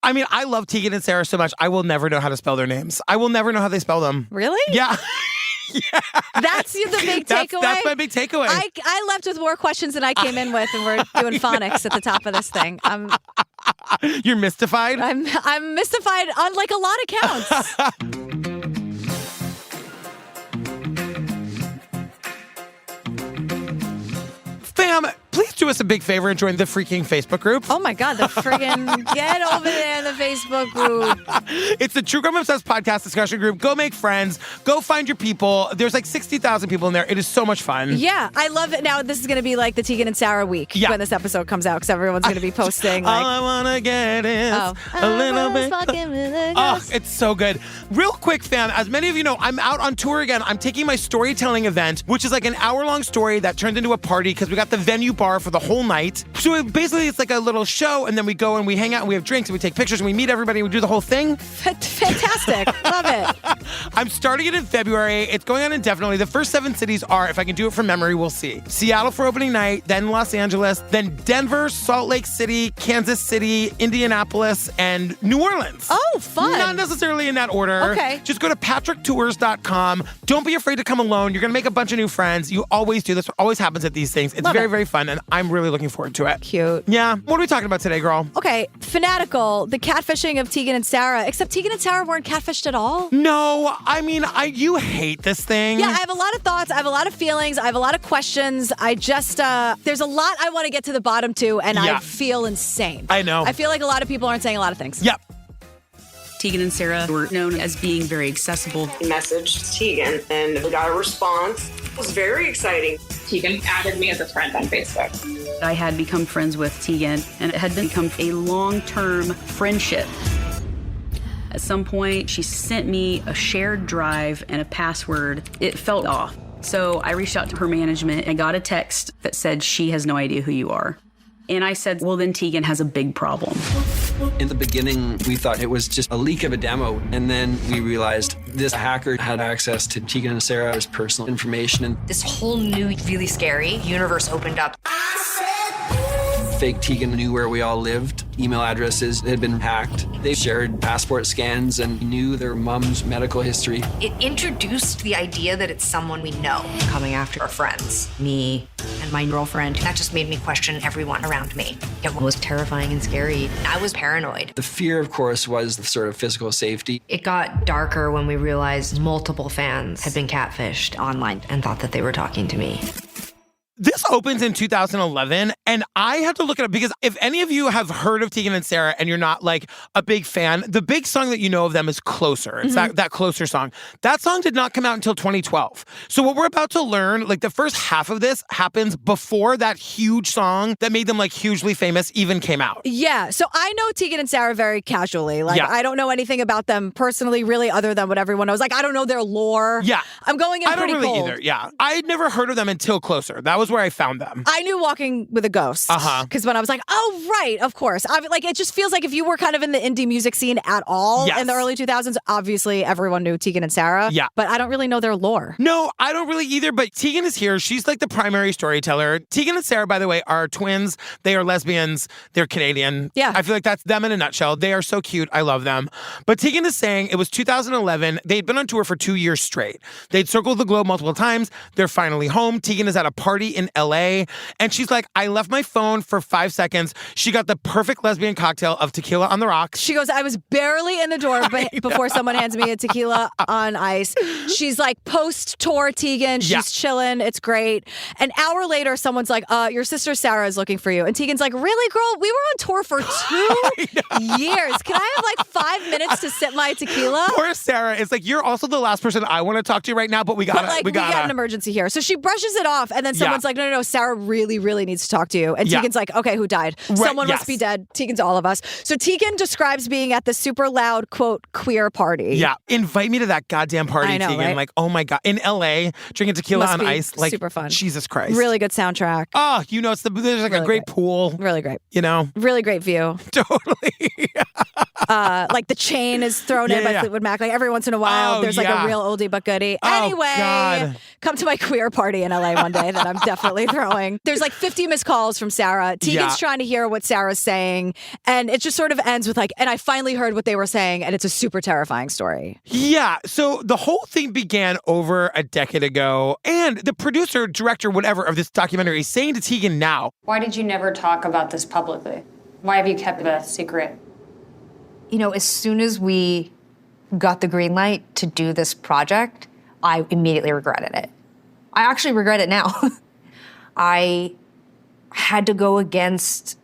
I mean, I love Tegan and Sarah so much, I will never know how to spell their names. I will never know how they spell them. Really? Yeah. Yeah. That's the big takeaway? That's my big takeaway. I left with more questions than I came in with, and we're doing phonics at the top of this thing. You're mystified? I'm mystified on like a lot of counts. Fam, please do us a big favor and join the freaking Facebook group. Oh my God, the friggin' get over there in the Facebook group. It's the True Crime Obsessed podcast discussion group. Go make friends. Go find your people. There's like 60,000 people in there. It is so much fun. Yeah, I love it. Now, this is going to be like the Tegan and Sarah week when this episode comes out because everyone's going to be posting like... All I want to get is a little bit... Oh, it's so good. Real quick, fam, as many of you know, I'm out on tour again. I'm taking my storytelling event, which is like an hour-long story that turned into a party because we got the venue bar for the whole night. So basically, it's like a little show, and then we go and we hang out and we have drinks and we take pictures and we meet everybody and we do the whole thing. Fantastic. Love it. I'm starting it in February. It's going on indefinitely. The first 7 cities are, if I can do it from memory, we'll see. Seattle for opening night, then Los Angeles, then Denver, Salt Lake City, Kansas City, Indianapolis, and New Orleans. Oh, fun. Not necessarily in that order. Okay. Just go to patricktours.com. Don't be afraid to come alone. You're going to make a bunch of new friends. You always do. This always happens at these things. It's very, very fun, and I'm really looking forward to it. Cute. Yeah. What are we talking about today, girl? Okay, Fanatical, the catfishing of Tegan and Sarah, except Tegan and Sarah weren't catfished at all. No, I mean, you hate this thing. Yeah, I have a lot of thoughts. I have a lot of feelings. I have a lot of questions. I just, there's a lot I want to get to the bottom to, and I feel insane. I know. I feel like a lot of people aren't saying a lot of things. Yep. Tegan and Sarah were known as being very accessible. Messaged Tegan, and we got a response. It was very exciting. Tegan added me as a friend on Facebook. I had become friends with Tegan, and it had become a long-term friendship. At some point, she sent me a shared drive and a password. It felt off. So I reached out to her management and got a text that said, she has no idea who you are. And I said, well, then Tegan has a big problem. In the beginning, we thought it was just a leak of a demo. And then we realized this hacker had access to Tegan and Sarah's personal information. And this whole new, really scary universe opened up. Fake Tegan knew where we all lived. Email addresses had been hacked. They shared passport scans and knew their mom's medical history. It introduced the idea that it's someone we know coming after our friends, me and my girlfriend. That just made me question everyone around me. It was terrifying and scary. I was paranoid. The fear, of course, was the sort of physical safety. It got darker when we realized multiple fans had been catfished online and thought that they were talking to me. This opens in 2011, and I had to look it up because if any of you have heard of Tegan and Sarah and you're not like a big fan, the big song that you know of them is Closer. It's that Closer song. That song did not come out until 2012. So what we're about to learn, like the first half of this happens before that huge song that made them like hugely famous even came out. Yeah. So I know Tegan and Sarah very casually. Like I don't know anything about them personally, really, other than what everyone knows. Like I don't know their lore. Yeah. I'm going in pretty cold. I don't really either. Yeah. I'd never heard of them until Closer. That was where I found them. I knew Walking with a Ghost. Because when I was like, oh, right, of course. Like, it just feels like if you were kind of in the indie music scene at all in the early 2000s, obviously everyone knew Tegan and Sarah. Yeah. But I don't really know their lore. No, I don't really either. But Tegan is here. She's like the primary storyteller. Tegan and Sarah, by the way, are twins. They are lesbians. They're Canadian. Yeah. I feel like that's them in a nutshell. They are so cute. I love them. But Tegan is saying it was 2011. They'd been on tour for 2 years straight. They'd circled the globe multiple times. They're finally home. Tegan is at a party in LA. And she's like, I left my phone for 5 seconds. She got the perfect lesbian cocktail of tequila on the rocks. She goes, I was barely in the door before someone hands me a tequila on ice. She's like, post-tour Tegan. She's chilling. It's great. An hour later, someone's like, your sister Sarah is looking for you. And Tegan's like, really, girl? We were on tour for 2 years. Can I have like 5 minutes to sip my tequila? Poor Sarah. It's like, you're also the last person I want to talk to right now, but we got an emergency here. So she brushes it off. And then someone's like, no, Sarah really, really needs to talk to you. And Tegan's like, okay, who died? Right, someone must be dead. Tegan's all of us. So Tegan describes being at the super loud, quote, queer party. Yeah. Invite me to that goddamn party, I know, Tegan. Right? Like, oh my God. In LA, drinking tequila on ice. Like, super fun. Jesus Christ. Really good soundtrack. Oh, you know, there's like really a great pool. Really great. You know? Really great view. Totally. Like the chain is thrown in by Fleetwood Mac. Like every once in a while, there's like a real oldie but goodie. Anyway, come to my queer party in LA one day that I'm definitely throwing. There's like 50 missed calls from Sarah. Tegan's trying to hear what Sarah's saying. And it just sort of ends with like, and I finally heard what they were saying. And it's a super terrifying story. Yeah. So the whole thing began over a decade ago. And the producer, director, whatever of this documentary is saying to Tegan now, why did you never talk about this publicly? Why have you kept it a secret? You know, as soon as we got the green light to do this project, I immediately regretted it. I actually regret it now. I had to go against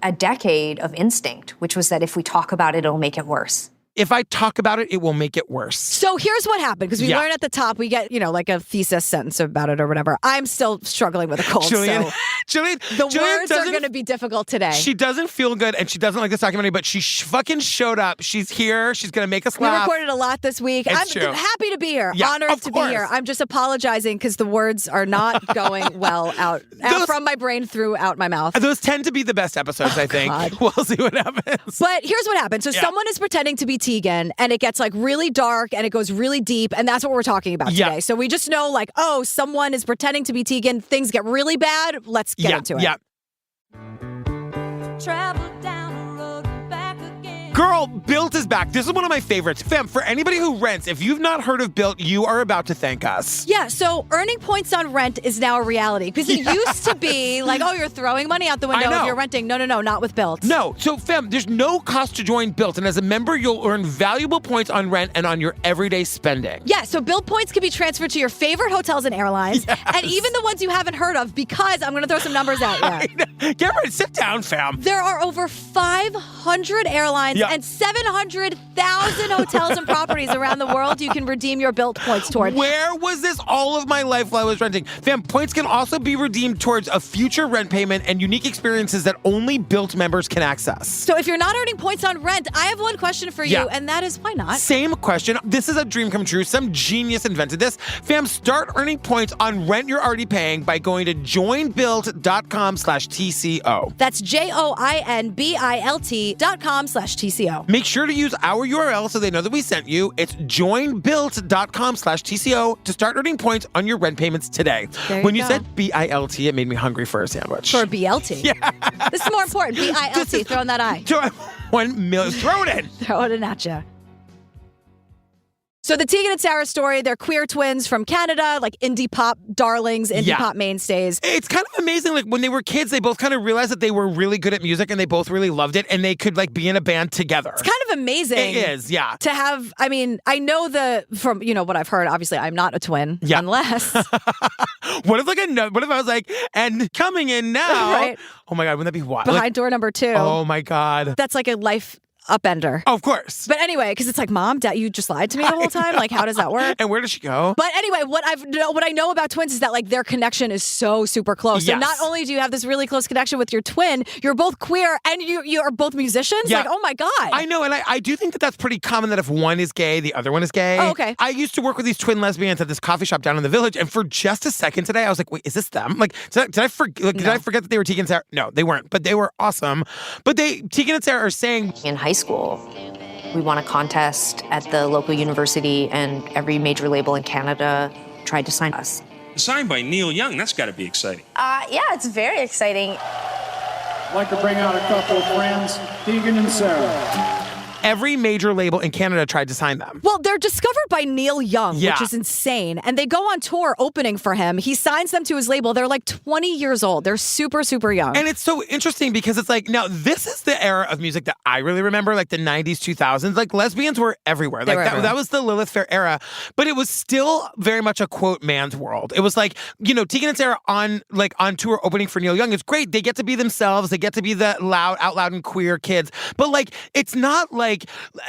a decade of instinct, which was that if we talk about it, it'll make it worse. If I talk about it, it will make it worse. So here's what happened, because we learn at the top, we get, like a thesis sentence about it or whatever. I'm still struggling with a cold, Julian, so the words are going to be difficult today. She doesn't feel good, and she doesn't like this documentary, but she fucking showed up. She's here. She's going to make us laugh. We recorded a lot this week. I'm happy to be here. Yeah, honored to be here. I'm just apologizing because the words are not going well out from my brain throughout my mouth. Those tend to be the best episodes, I think. God. We'll see what happens. But here's what happened. So someone is pretending to be Tegan, and it gets like really dark and it goes really deep, and that's what we're talking about today. So we just know like, oh, someone is pretending to be Tegan. Things get really bad. Let's get into it. Yeah. Girl, Built is back. This is one of my favorites. Fam, for anybody who rents, if you've not heard of Built, you are about to thank us. Yeah, so earning points on rent is now a reality. Because it used to be like, oh, you're throwing money out the window if you're renting. No, not with Built. No, so fam, there's no cost to join Built. And as a member, you'll earn valuable points on rent and on your everyday spending. Yeah, so Built points can be transferred to your favorite hotels and airlines. Yes. And even the ones you haven't heard of, because I'm going to throw some numbers at you. Get ready, sit down, fam. There are over 500 airlines and 700,000 hotels and properties around the world you can redeem your Built points toward. Where was this all of my life while I was renting? Fam, points can also be redeemed towards a future rent payment and unique experiences that only Built members can access. So if you're not earning points on rent, I have one question for you, and that is why not? Same question. This is a dream come true. Some genius invented this. Fam, start earning points on rent you're already paying by going to joinbuilt.com/TCO. That's JOINBILT.com/TCO. Make sure to use our URL so they know that we sent you. It's joinbuilt.com/TCO to start earning points on your rent payments today. When you said BILT, it made me hungry for a sandwich. For BLT. Yeah. This is more important. BILT, throw in that I. 1 million. Throw it in. Throw it in at you. So the Tegan and Sarah story, they're queer twins from Canada, like indie pop darlings, indie pop mainstays. It's kind of amazing. Like when they were kids, they both kind of realized that they were really good at music and they both really loved it and they could like be in a band together. It's kind of amazing. It is, yeah. To have, I mean, I know from, what I've heard, obviously I'm not a twin, unless. What if I was like, and coming in now. Right. Oh my God, wouldn't that be wild? Behind door number 2. Oh my God. That's like a life upender. Oh, of course. But anyway, because it's like, Mom, Dad, you just lied to me the whole time. Like, how does that work? And where does she go? But anyway, what I know about twins is that like their connection is so super close. Yes. So not only do you have this really close connection with your twin, you're both queer and you are both musicians. Yeah. Like, oh my God. I know, and I do think that that's pretty common that if one is gay, the other one is gay. Oh, okay. I used to work with these twin lesbians at this coffee shop down in the Village, and for just a second today, I was like, wait, is this them? Like, did I forget that they were Tegan and Sarah? No, they weren't, but they were awesome. But Tegan and Sarah are saying in high school, we won a contest at the local university, and every major label in Canada tried to sign us. Signed by Neil Young, that's got to be exciting. Yeah, it's very exciting. I'd like to bring out a couple of friends, Tegan and Sarah. Every major label in Canada tried to sign them. Well, they're discovered by Neil Young, which is insane. And they go on tour opening for him. He signs them to his label. They're like 20 years old. They're super, super young. And it's so interesting because it's like, now this is the era of music that I really remember, like the 90s, 2000s. Like lesbians were everywhere. Like that was the Lilith Fair era. But it was still very much a quote man's world. It was like, Tegan and Sarah on tour opening for Neil Young. It's great. They get to be themselves. They get to be the out loud and queer kids. But like, it's not like,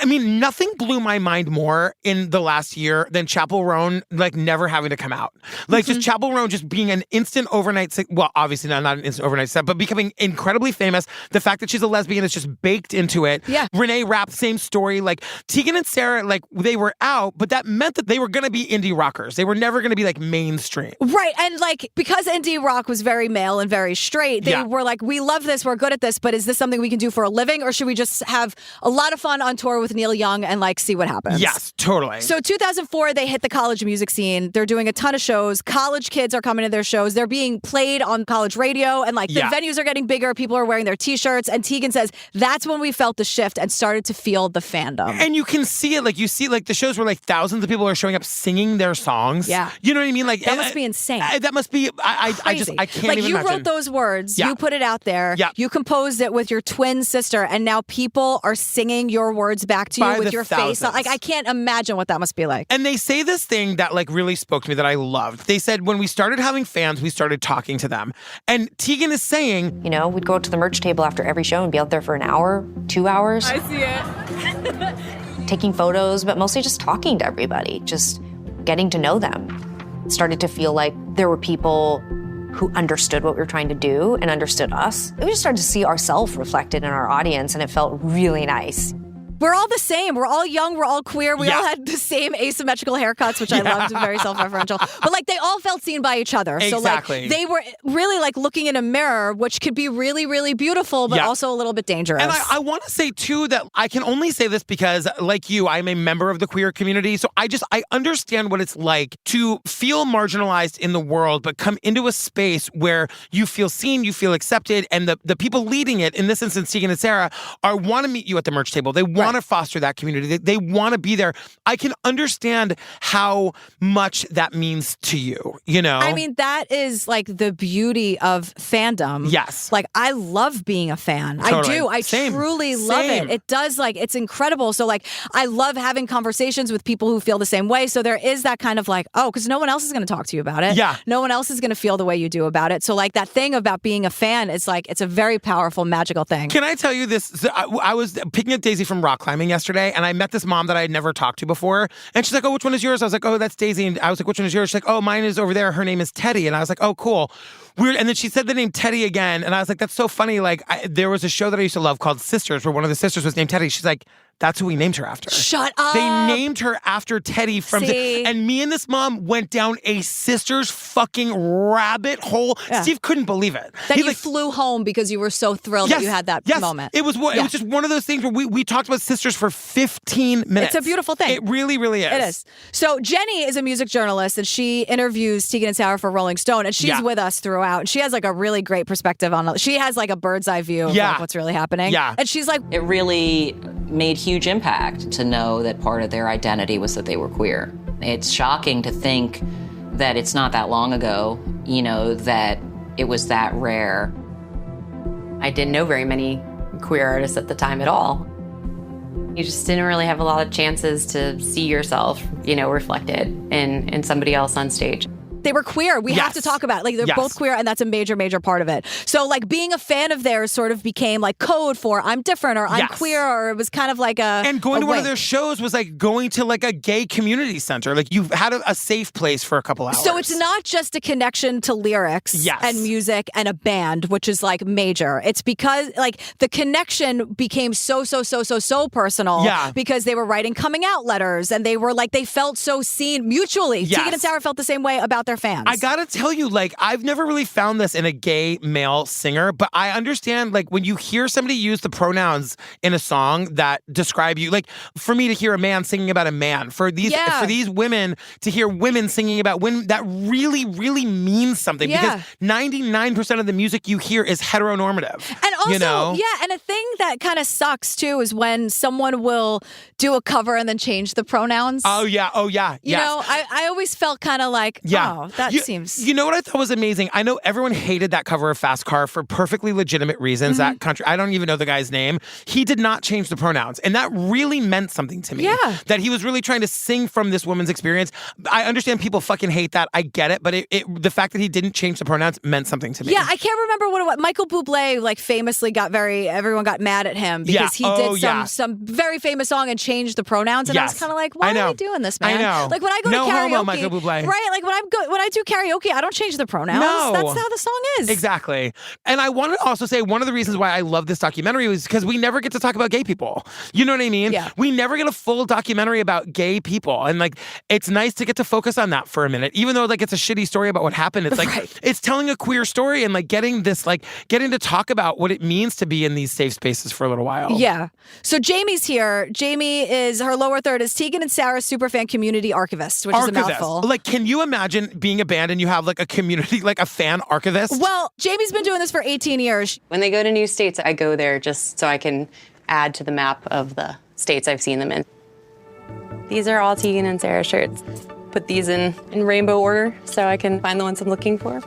nothing blew my mind more in the last year than Chappell Roan, like, never having to come out. Like, just Chappell Roan just being an instant overnight, well, obviously not an instant overnight set, but becoming incredibly famous. The fact that she's a lesbian is just baked into it. Yeah. Renee Rapp, same story. Like, Tegan and Sarah, like, they were out, but that meant that they were going to be indie rockers. They were never going to be, like, mainstream. Right. And, like, because indie rock was very male and very straight, they were like, we love this, we're good at this, but is this something we can do for a living, or should we just have a lot of fun fun on tour with Neil Young and like see what happens. Yes, totally. So 2004, they hit the college music scene. They're doing a ton of shows. College kids are coming to their shows. They're being played on college radio, and like the venues are getting bigger. People are wearing their t-shirts. And Tegan says that's when we felt the shift and started to feel the fandom. And you can see it. Like you see like the shows where like thousands of people are showing up singing their songs. Yeah. You know what I mean? Like that must be insane. That must be. I can't like even you imagine. wrote those words. Yeah. You put it out there. Yeah. You composed it with your twin sister, and now people are singing your words back to you By with the your thousands. face. Like I can't imagine what that must be like. And they say this thing that like really spoke to me that I loved. They said when we started having fans, we started talking to them. And Tegan is saying, You know, we'd go to the merch table after every show and be out there for an hour, 2 hours. I see it. Taking photos, but mostly just talking to everybody, just getting to know them. It started to feel like there were people who understood what we were trying to do and understood us. We just started to see ourselves reflected in our audience, and it felt really nice. We're all the same. We're all young. We're all queer. We all had the same asymmetrical haircuts, which I loved, very self-referential. But like they all felt seen by each other. Exactly. So like they were really like looking in a mirror, which could be really, really beautiful, but also a little bit dangerous. And I want to say too that I can only say this because like you, I'm a member of the queer community. So I understand what it's like to feel marginalized in the world, but come into a space where you feel seen, you feel accepted, and the people leading it, in this instance, Tegan and Sarah, want to meet you at the merch table. They want to foster that community. They want to be there. I can understand how much that means to you, you know? I mean, that is like the beauty of fandom. Yes. Like I love being a fan. Totally. I do. I Same. truly love Same. it. It does like, it's incredible. So like, I love having conversations with people who feel the same way. So there is that kind of like, oh, because no one else is going to talk to you about it. Yeah. No one else is going to feel the way you do about it. So like that thing about being a fan is like, it's a very powerful, magical thing. Can I tell you this? So I was picking up Daisy from rock climbing yesterday, and I met this mom that I had never talked to before. And she's like, oh, which one is yours? I was like, oh, that's Daisy. And I was like, which one is yours? She's like, oh, mine is over there. Her name is Teddy. And I was like, oh, cool. Weird. And then she said the name Teddy again. And I was like, that's so funny. Like, there was a show that I used to love called Sisters, where one of the sisters was named Teddy. She's like, that's who we named her after. Shut up. They named her after Teddy from... And me and this mom went down a Sisters fucking rabbit hole. Yeah. Steve couldn't believe it. That you flew home because you were so thrilled that you had that moment. It was just one of those things where we talked about Sisters for 15 minutes. It's a beautiful thing. It really, really is. It is. So Jenny is a music journalist, and she interviews Tegan and Sarah for Rolling Stone, and she's with us throughout. And she has like a really great perspective on it. She has like a bird's eye view of like, what's really happening. Yeah. And she's like, it really made huge impact to know that part of their identity was that they were queer. It's shocking to think that it's not that long ago, you know, that it was that rare. I didn't know very many queer artists at the time at all. You just didn't really have a lot of chances to see yourself, you know, reflected in somebody else on stage. They were queer. We have to talk about it. Like, they're both queer, and that's a major, major part of it. So, like, being a fan of theirs sort of became, like, code for I'm different or I'm queer, or it was kind of like a... And going to one of their shows was like going to, like, a gay community center. Like, you've had a safe place for a couple hours. So it's not just a connection to lyrics and music and a band, which is, like, major. It's because, like, the connection became so personal because they were writing coming out letters, and they were, like, they felt so seen mutually. Tegan and Sarah felt the same way about their fans. I gotta tell you, like, I've never really found this in a gay male singer, but I understand, like, when you hear somebody use the pronouns in a song that describe you, like, for me to hear a man singing about a man, for these women to hear women singing about women, that really, really means something because 99% of the music you hear is heteronormative. And also, you know? and a thing that kind of sucks too is when someone will do a cover and then change the pronouns. Oh, yeah. You know, I always felt kind of like, oh, that seems... You know what I thought was amazing? I know everyone hated that cover of Fast Car for perfectly legitimate reasons. That country, I don't even know the guy's name. He did not change the pronouns. And that really meant something to me. Yeah. That he was really trying to sing from this woman's experience. I understand people fucking hate that. I get it. But the fact that he didn't change the pronouns meant something to me. Yeah, I can't remember what it was. Michael Bublé, like, famously everyone got mad at him because he did some very famous song and changed the pronouns. And I was kind of like, why are we doing this, man? I know. Like, when I go no to karaoke... homo, Michael Bublé. Right? Like, when when I do karaoke, I don't change the pronouns. No. That's how the song is. Exactly. And I want to also say one of the reasons why I love this documentary is because we never get to talk about gay people. You know what I mean? Yeah. We never get a full documentary about gay people. And like, it's nice to get to focus on that for a minute. Even though like it's a shitty story about what happened. It's like, it's telling a queer story and like getting to talk about what it means to be in these safe spaces for a little while. Yeah. So Jamie's here. Jamie is, her lower third is Tegan and Sarah superfan community archivist, which is a mouthful. Like, can you imagine being a band and you have like a community, like a fan archivist? Well, Jamie's been doing this for 18 years. When they go to new states, I go there just so I can add to the map of the states I've seen them in. These are all Tegan and Sarah shirts. Put these in rainbow order so I can find the ones I'm looking for.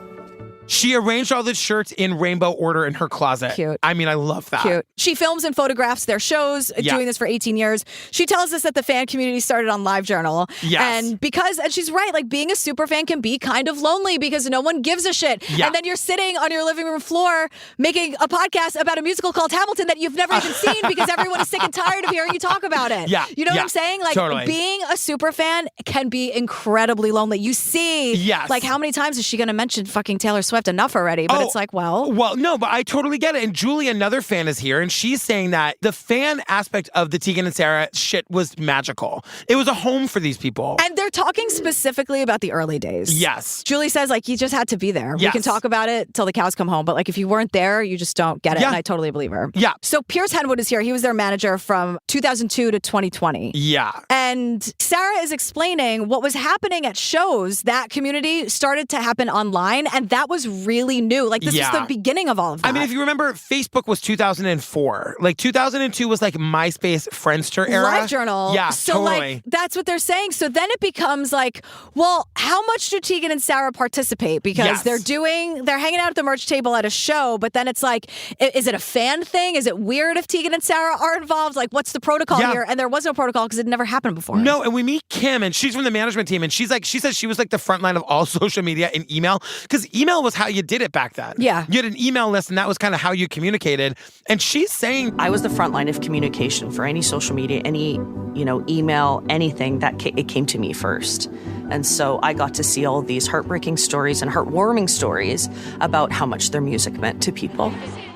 She arranged all the shirts in rainbow order in her closet. Cute. I mean, I love that. Cute. She films and photographs their shows, doing this for 18 years. She tells us that the fan community started on LiveJournal. Yes. And she's right, like being a super fan can be kind of lonely because no one gives a shit. Yeah. And then you're sitting on your living room floor making a podcast about a musical called Hamilton that you've never even seen because everyone is sick and tired of hearing you talk about it. Yeah. You know what I'm saying? Like totally. Being a super fan can be incredibly lonely. You see, Yes. like how many times is she going to mention fucking Taylor Swift enough already? But it's like, well, no, but I totally get it. And Julie, another fan, is here, and she's saying that the fan aspect of the Tegan and Sarah shit was magical. It was a home for these people. And they're talking specifically about the early days. Yes. Julie says, like, you just had to be there. We Yes. can talk about it till the cows come home. But, like, if you weren't there, you just don't get it. Yeah. And I totally believe her. Yeah. So Pierce Henwood is here. He was their manager from 2002 to 2020. Yeah. And Sarah is explaining what was happening at shows. That community started to happen online. And that was really new. Like, this was the beginning of all of that. I mean, if you remember, Facebook was 2004. Like, 2002 was like MySpace, Friendster era. LiveJournal. Yeah, so totally. Like, that's what they're saying. So then it becomes like, well, how much do Tegan and Sarah participate? Because they're hanging out at the merch table at a show, but then it's like, is it a fan thing? Is it weird if Tegan and Sarah are involved? Like, what's the protocol here? And there was no protocol because it never happened before. No, and we meet Kim, and she's from the management team, and she says she was like the front line of all social media and email, because email was how you did it back then. Yeah. You had an email list, and that was kind of how you communicated. And she's saying, I was the front line of communication for any social media, any, email, anything that it came to me first. And so I got to see all these heartbreaking stories and heartwarming stories about how much their music meant to people.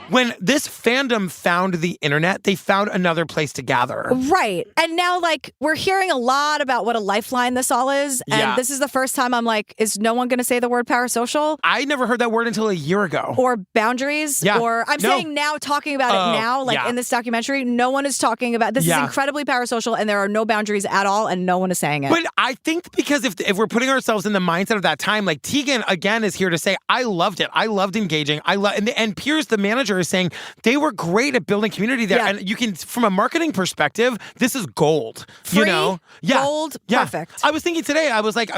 When this fandom found the internet, they found another place to gather. Right. And now, like, we're hearing a lot about what a lifeline this all is. And this is the first time I'm like, is no one going to say the word parasocial? I never heard that word until a year ago. Or boundaries. Yeah. Or I'm saying now, talking about it now, like in this documentary, no one is talking about this. Is incredibly parasocial and there are no boundaries at all and no one is saying it. But I think because if we're putting ourselves in the mindset of that time, like Tegan, again, is here to say, I loved it. I loved engaging. And Pierce, the manager, is saying they were great at building community there. And you can, from a marketing perspective, this is gold. Free, Yeah. gold, perfect. I was thinking today, I was like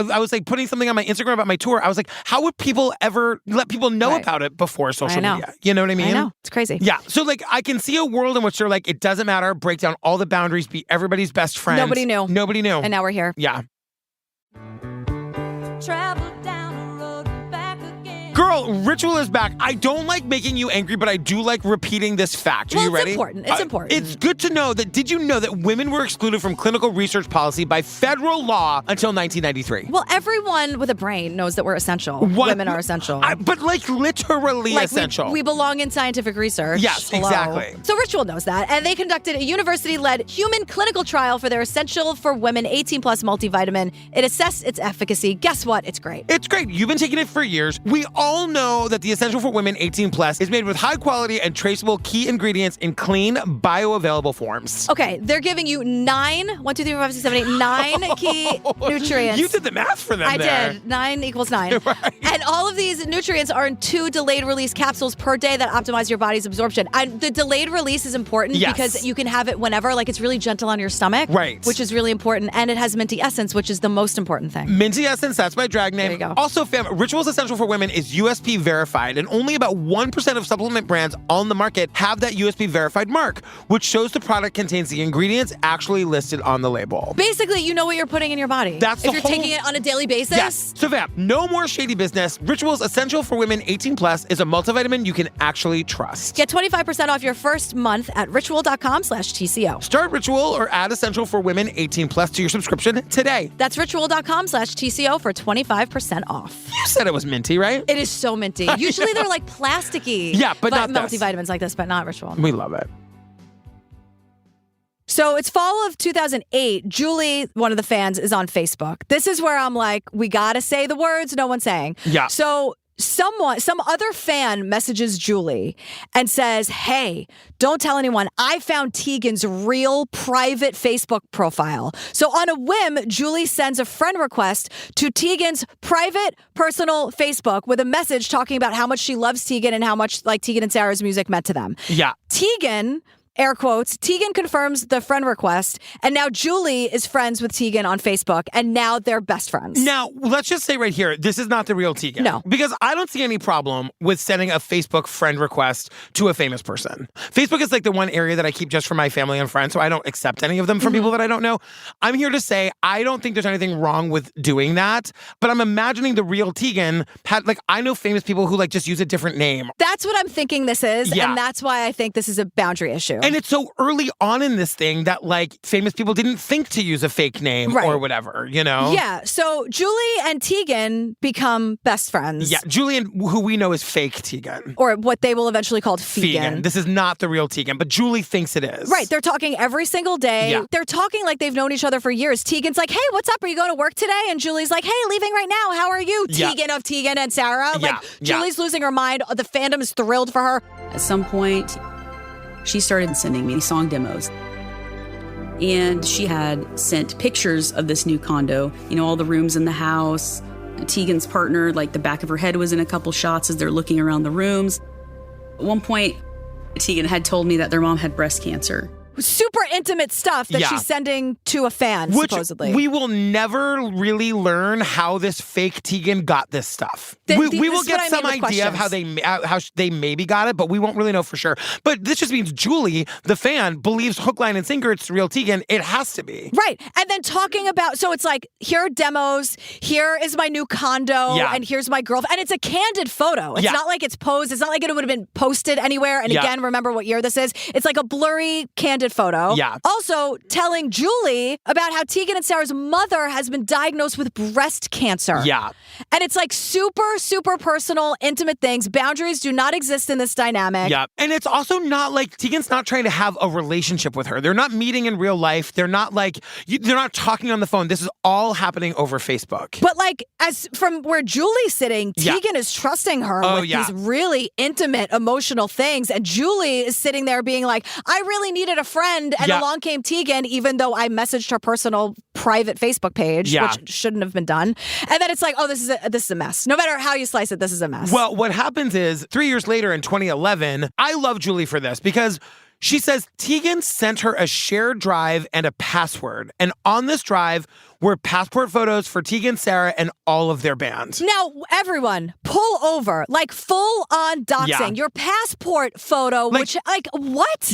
putting something on my Instagram about my tour. I was like, how would people ever let people know about it before social media? You know what I mean? I know. It's crazy. Yeah. So like, I can see a world in which they're like, it doesn't matter, break down all the boundaries, be everybody's best friend. Nobody knew. Nobody knew. And now we're here. Yeah. Travel down the road and back again. Girl, Ritual is back. I don't like making you angry, but I do like repeating this fact. Are you ready? It's important. It's important. It's good to know that, did you know that women were excluded from clinical research policy by federal law until 1993? Well, everyone with a brain knows that we're essential. Women are essential. But like literally essential. We belong in scientific research. Yes, Hello. exactly. So Ritual knows that. And they conducted a university-led human clinical trial for their Essential for Women 18 Plus multivitamin. It assessed its efficacy. Guess what? It's great. It's great. You've been taking it for years. We all know that the Essential for Women 18 Plus is made with high quality and traceable key ingredients in clean, bioavailable forms. Okay, they're giving you 9 key nutrients. You did the math for them. I did. 9 equals 9. Right. And all of these nutrients are in 2 delayed release capsules per day that optimize your body's absorption. And the delayed release is important because you can have it whenever. Like, it's really gentle on your stomach. Right. Which is really important. And it has minty essence, which is the most important thing. Minty essence, that's my drag name. There you go. Also, fam, Ritual's Essential for Women is U.S. USP verified, and only about 1% of supplement brands on the market have that USP verified mark, which shows the product contains the ingredients actually listed on the label. Basically, you know what you're putting in your body. That's if you're taking it on a daily basis. Yes. So fam, no more shady business. Ritual's Essential for Women 18 Plus is a multivitamin you can actually trust. Get 25% off your first month at ritual.com/TCO. Start Ritual or add Essential for Women 18 Plus to your subscription today. That's ritual.com/TCO for 25% off. You said it was minty, right? It is so minty. Usually they're like plasticky. Yeah, but not this. multivitamins like this, but not Ritual. We love it. So it's fall of 2008. Julie, one of the fans, is on Facebook. This is where I'm like, we gotta say the words no one's saying. Yeah. So some other fan messages Julie and says, hey, don't tell anyone. I found Tegan's real private Facebook profile. So on a whim, Julie sends a friend request to Tegan's private personal Facebook with a message talking about how much she loves Tegan and how much like Tegan and Sarah's music meant to them. Yeah. Tegan, air quotes, Tegan confirms the friend request, and now Julie is friends with Tegan on Facebook, and now they're best friends. Now, let's just say right here, this is not the real Tegan. No. Because I don't see any problem with sending a Facebook friend request to a famous person. Facebook is like the one area that I keep just for my family and friends, so I don't accept any of them from people that I don't know. I'm here to say I don't think there's anything wrong with doing that, but I'm imagining the real Tegan had, like, I know famous people who, like, just use a different name. That's what I'm thinking this is, Yeah. and that's why I think this is a boundary issue. And it's so early on in this thing that, like, famous people didn't think to use a fake name or whatever, you know? Yeah, so Julie and Tegan become best friends. Yeah, Julian, who we know is fake Tegan. Or what they will eventually call Fegan. This is not the real Tegan, but Julie thinks it is. Right, they're talking every single day. Yeah. They're talking like they've known each other for years. Tegan's like, hey, what's up? Are you going to work today? And Julie's like, hey, leaving right now. How are you? Yeah. Tegan of Tegan and Sarah. Yeah. Like, Julie's losing her mind. The fandom is thrilled for her. At some point, she started sending me song demos. And she had sent pictures of this new condo, you know, all the rooms in the house. Tegan's partner, like the back of her head was in a couple shots as they're looking around the rooms. At one point, Tegan had told me that their mom had breast cancer. Super intimate stuff that Yeah. she's sending to a fan, Which supposedly. we will never really learn how this fake Tegan got this stuff. We this will is get what I some mean with idea of how they maybe got it, but we won't really know for sure. But this just means Julie, the fan, believes hook, line, and sinker it's real Tegan. It has to be. Right. And then talking about, so it's like, here are demos, here is my new condo, Yeah. and here's my girlfriend. And it's a candid photo. It's Yeah. not like it's posed. It's not like it would have been posted anywhere. And Yeah. again, remember what year this is. It's like a blurry, candid photo. Yeah. Also telling Julie about how Tegan and Sarah's mother has been diagnosed with breast cancer. Yeah. And it's like super, super personal, intimate things. Boundaries do not exist in this dynamic. Yeah. And it's also not like Tegan's not trying to have a relationship with her. They're not meeting in real life. They're not like, they're not talking on the phone. This is all happening over Facebook. But like, as from where Julie's sitting, Yeah. Tegan is trusting her Oh, with yeah. these really intimate, emotional things. And Julie is sitting there being like, I really needed a friend. And Yeah. along came Tegan, even though I messaged her personal private Facebook page, Yeah. which shouldn't have been done. And then it's like, oh, this is a mess. No matter how you slice it, this is a mess. Well, what happens is 3 years later in 2011, I love Julie for this because she says Tegan sent her a shared drive and a password. And on this drive were passport photos for Tegan, Sarah, and all of their bands. Now, everyone, pull over, like full on doxing. Yeah. Your passport photo, which, like, what?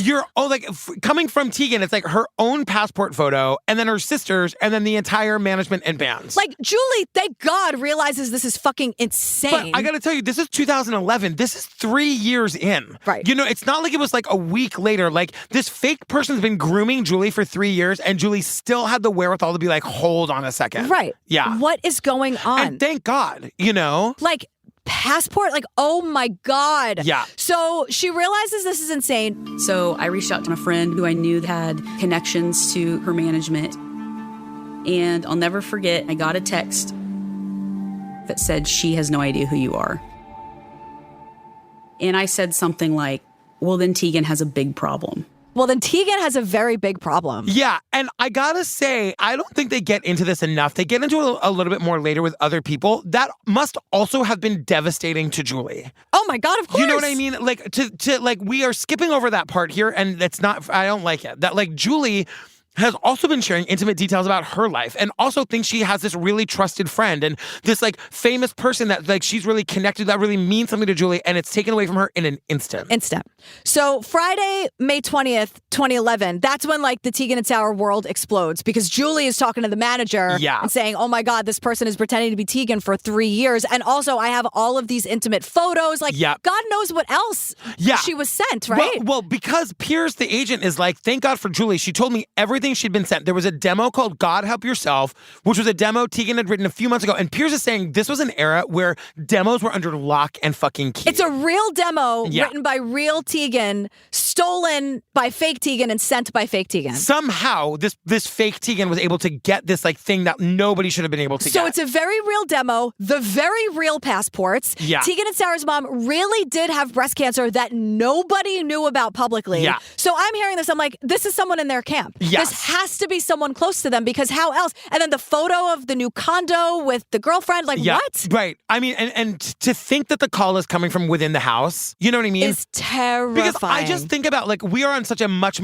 Coming from Tegan, it's like her own passport photo, and then her sister's, and then the entire management and bands. Like, Julie, thank God, realizes this is fucking insane. But I gotta tell you, this is 2011. This is 3 years in. Right. You know, it's not like it was like a week later. Like, this fake person's been grooming Julie for 3 years, and Julie still had the wherewithal to be like, hold on a second. Right. Yeah. What is going on? And thank God, you know? Like, passport? Like, oh my God. Yeah. So she realizes this is insane. So I reached out to a friend who I knew had connections to her management. And I'll never forget, I got a text that said, she has no idea who you are. And I said something like, well, then Tegan has a big problem. Well, then Tegan has a very big problem. Yeah, and I gotta say, I don't think they get into this enough. They get into it a little bit more later with other people. That must also have been devastating to Julie. Oh my God, of course. You know what I mean? Like, to like, we are skipping over that part here, and it's not, I don't like it. That, like, Julie has also been sharing intimate details about her life and also thinks she has this really trusted friend and this like famous person that like she's really connected, that really means something to Julie, and it's taken away from her in an instant. So Friday, May 20th, 2011, that's when like the Tegan and Sarah world explodes because Julie is talking to the manager and saying, oh my God, this person is pretending to be Tegan for 3 years. And also I have all of these intimate photos. Like God knows what else she was sent, right? Well, because Piers, the agent, is like, thank God for Julie. She told me everything she'd been sent. There was a demo called God Help Yourself, which was a demo Tegan had written a few months ago. And Piers is saying this was an era where demos were under lock and fucking key. It's a real demo written by real Tegan, stolen by fake Tegan, and sent by fake Tegan. Somehow, this fake Tegan was able to get this like thing that nobody should have been able to get. So it's a very real demo, the very real passports. Yeah. Tegan and Sarah's mom really did have breast cancer that nobody knew about publicly. Yeah. So I'm hearing this, I'm like, this is someone in their camp. Yes. This has to be someone close to them because how else? And then the photo of the new condo with the girlfriend, like what? Right. I mean, and to think that the call is coming from within the house, you know what I mean? Is terrifying. Because I just think about like, we are on such a much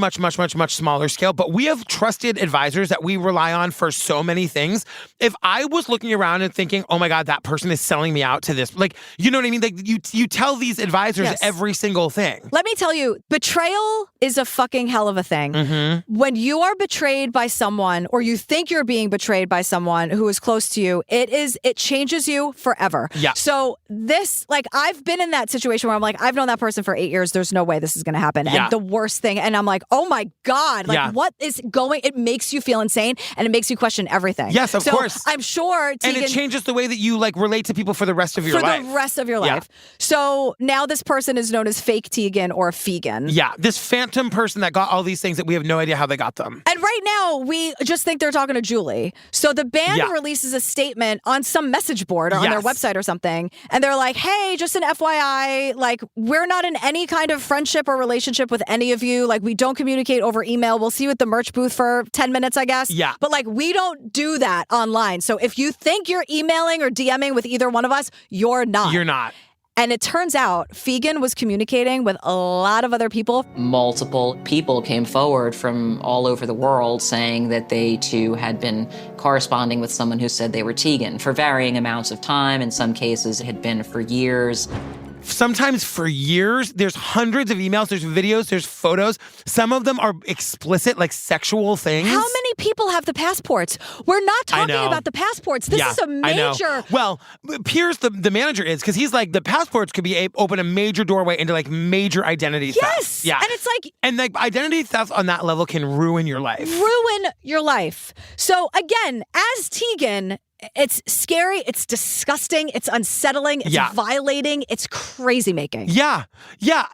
smaller scale, but we have trusted advisors that we rely on for so many things. If I was looking around and thinking, oh my God, that person is selling me out to this, like, you know what I mean? Like you tell these advisors every single thing. Let me tell you, betrayal is a fucking hell of a thing. Mm-hmm. When you are betrayed by someone or you think you're being betrayed by someone who is close to you, it changes you forever. Yeah. So this, like, I've been in that situation where I'm like, I've known that person for 8 years. There's no way this is going to happen. Yeah. And the worst thing, and I'm like, oh my God, like what is going, it makes you feel insane and it makes you question everything. Yes, of course. I'm sure Tegan, and it changes the way that you like relate to people for the rest of your life. For the rest of your life. So now this person is known as fake Tegan or Fegan. Yeah, this phantom person that got all these things that we have no idea how they got them. And right now, we just think they're talking to Julie. So the band releases a statement on some message board or on their website or something. And they're like, hey, just an FYI, like, we're not in any kind of friendship or relationship with any of you. Like, we don't communicate over email. We'll see you at the merch booth for 10 minutes, I guess. Yeah. But like, we don't do that online. So if you think you're emailing or DMing with either one of us, you're not. You're not. And it turns out Fegan was communicating with a lot of other people. Multiple people came forward from all over the world saying that they too had been corresponding with someone who said they were Tegan for varying amounts of time. In some cases, it had been for years. Sometimes for years, there's hundreds of emails, there's videos, there's photos. Some of them are explicit, like sexual things. How many people have the passports? We're not talking about the passports. This is a major... Well, Piers, the manager is, because he's like, the passports could be open a major doorway into like major identity theft. Yes! Yeah. And it's like... And like identity theft on that level can ruin your life. Ruin your life. So again, as Tegan... It's scary, it's disgusting, it's unsettling, it's violating, it's crazy making. Yeah.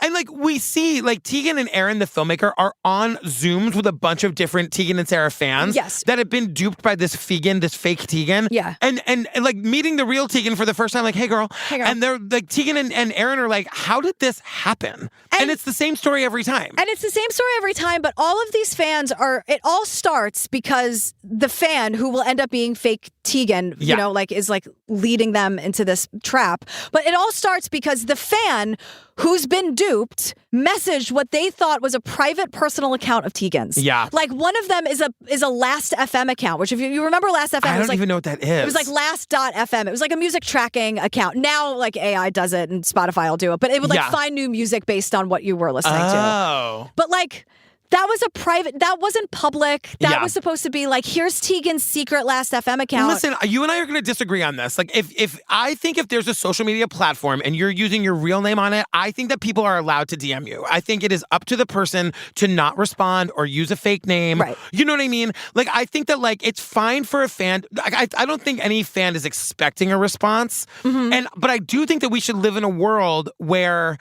And like we see, like Tegan and Aaron, the filmmaker, are on Zooms with a bunch of different Tegan and Sarah fans that have been duped by this Fegan, this fake Tegan. Yeah. And like meeting the real Tegan for the first time, like, hey girl. And they're like, Tegan and Aaron are like, how did this happen? And it's the same story every time. And it's the same story every time, but all of these fans it all starts because the fan who will end up being fake Tegan, you know, like is like leading them into this trap. But it all starts because the fan who's been duped messaged what they thought was a private personal account of Tegan's. Yeah. Like one of them is a Last FM account, which if you remember Last FM, I don't even know what that is. It was like Last.fm. It was like a music tracking account. Now like AI does it and Spotify will do it. But it would like find new music based on what you were listening to. But like... That was a private, that wasn't public. That was supposed to be like, here's Tegan's secret Last FM account. Listen, you and I are going to disagree on this. Like, if I think if there's a social media platform and you're using your real name on it, I think that people are allowed to DM you. I think it is up to the person to not respond or use a fake name. Right. You know what I mean? Like, I think that, like, it's fine for a fan. I don't think any fan is expecting a response. Mm-hmm. But I do think that we should live in a world where...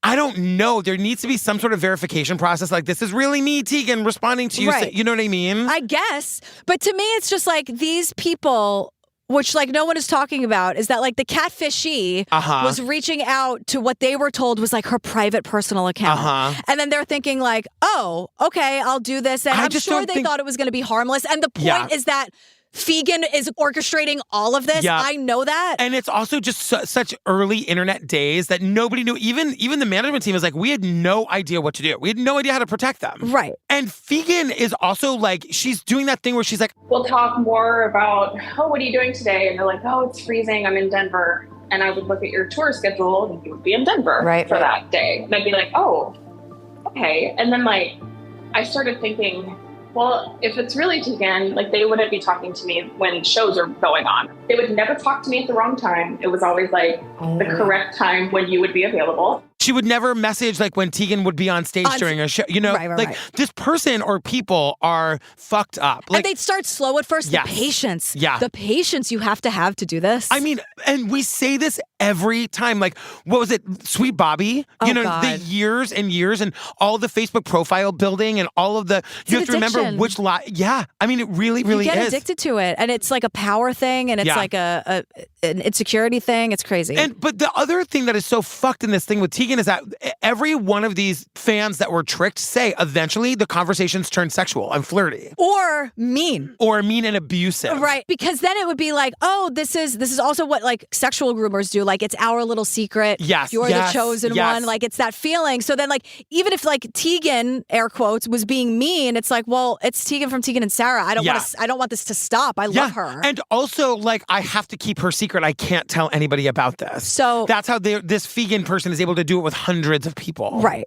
I don't know. There needs to be some sort of verification process. Like, this is really me, Tegan, responding to you. Right. You know what I mean? I guess. But to me, it's just like these people, which like no one is talking about, is that like the catfishee was reaching out to what they were told was like her private personal account. And then they're thinking like, oh, okay, I'll do this. And I'm sure they thought it was going to be harmless. And the point is that Fegan is orchestrating all of this. Yeah. I know that. And it's also just such early internet days that nobody knew. Even the management team is like, we had no idea what to do. We had no idea how to protect them. Right. And Fegan is also like, she's doing that thing where she's like, We'll talk more about, oh, what are you doing today? And they're like, oh, it's freezing. I'm in Denver. And I would look at your tour schedule and you would be in Denver for that day. And I'd be like, oh, okay. And then like, I started thinking, well, if it's really Tegan, like they wouldn't be talking to me when shows are going on. They would never talk to me at the wrong time. It was always like the correct time when you would be available. she would never message like when Tegan would be on stage during a show. You know, right. This person or people are fucked up. Like, and they'd start slow at first. Yes. The patience. Yeah. The patience you have to do this. I mean, and we say this every time. Like, what was it? Sweet Bobby? You know, God. the years and years and all the Facebook profile building and all of the, you have to remember which lie. Yeah. I mean, it really, really you get is. addicted to it. And it's like a power thing and it's like an insecurity thing. It's crazy. But the other thing that is so fucked in this thing with Tegan is that every one of these fans that were tricked say eventually the conversations turn sexual and flirty. Or mean. Or mean and abusive. Right. Because then it would be like, oh, this is also what like sexual groomers do. Like it's our little secret. Yes. You're the chosen one. Like it's that feeling. So then like even if like Tegan, air quotes, was being mean, it's like, well, it's Tegan from Tegan and Sarah. I don't want this to stop. I love her. And also like I have to keep her secret. I can't tell anybody about this. So that's how this Fegan person is able to do it with hundreds of people. Right.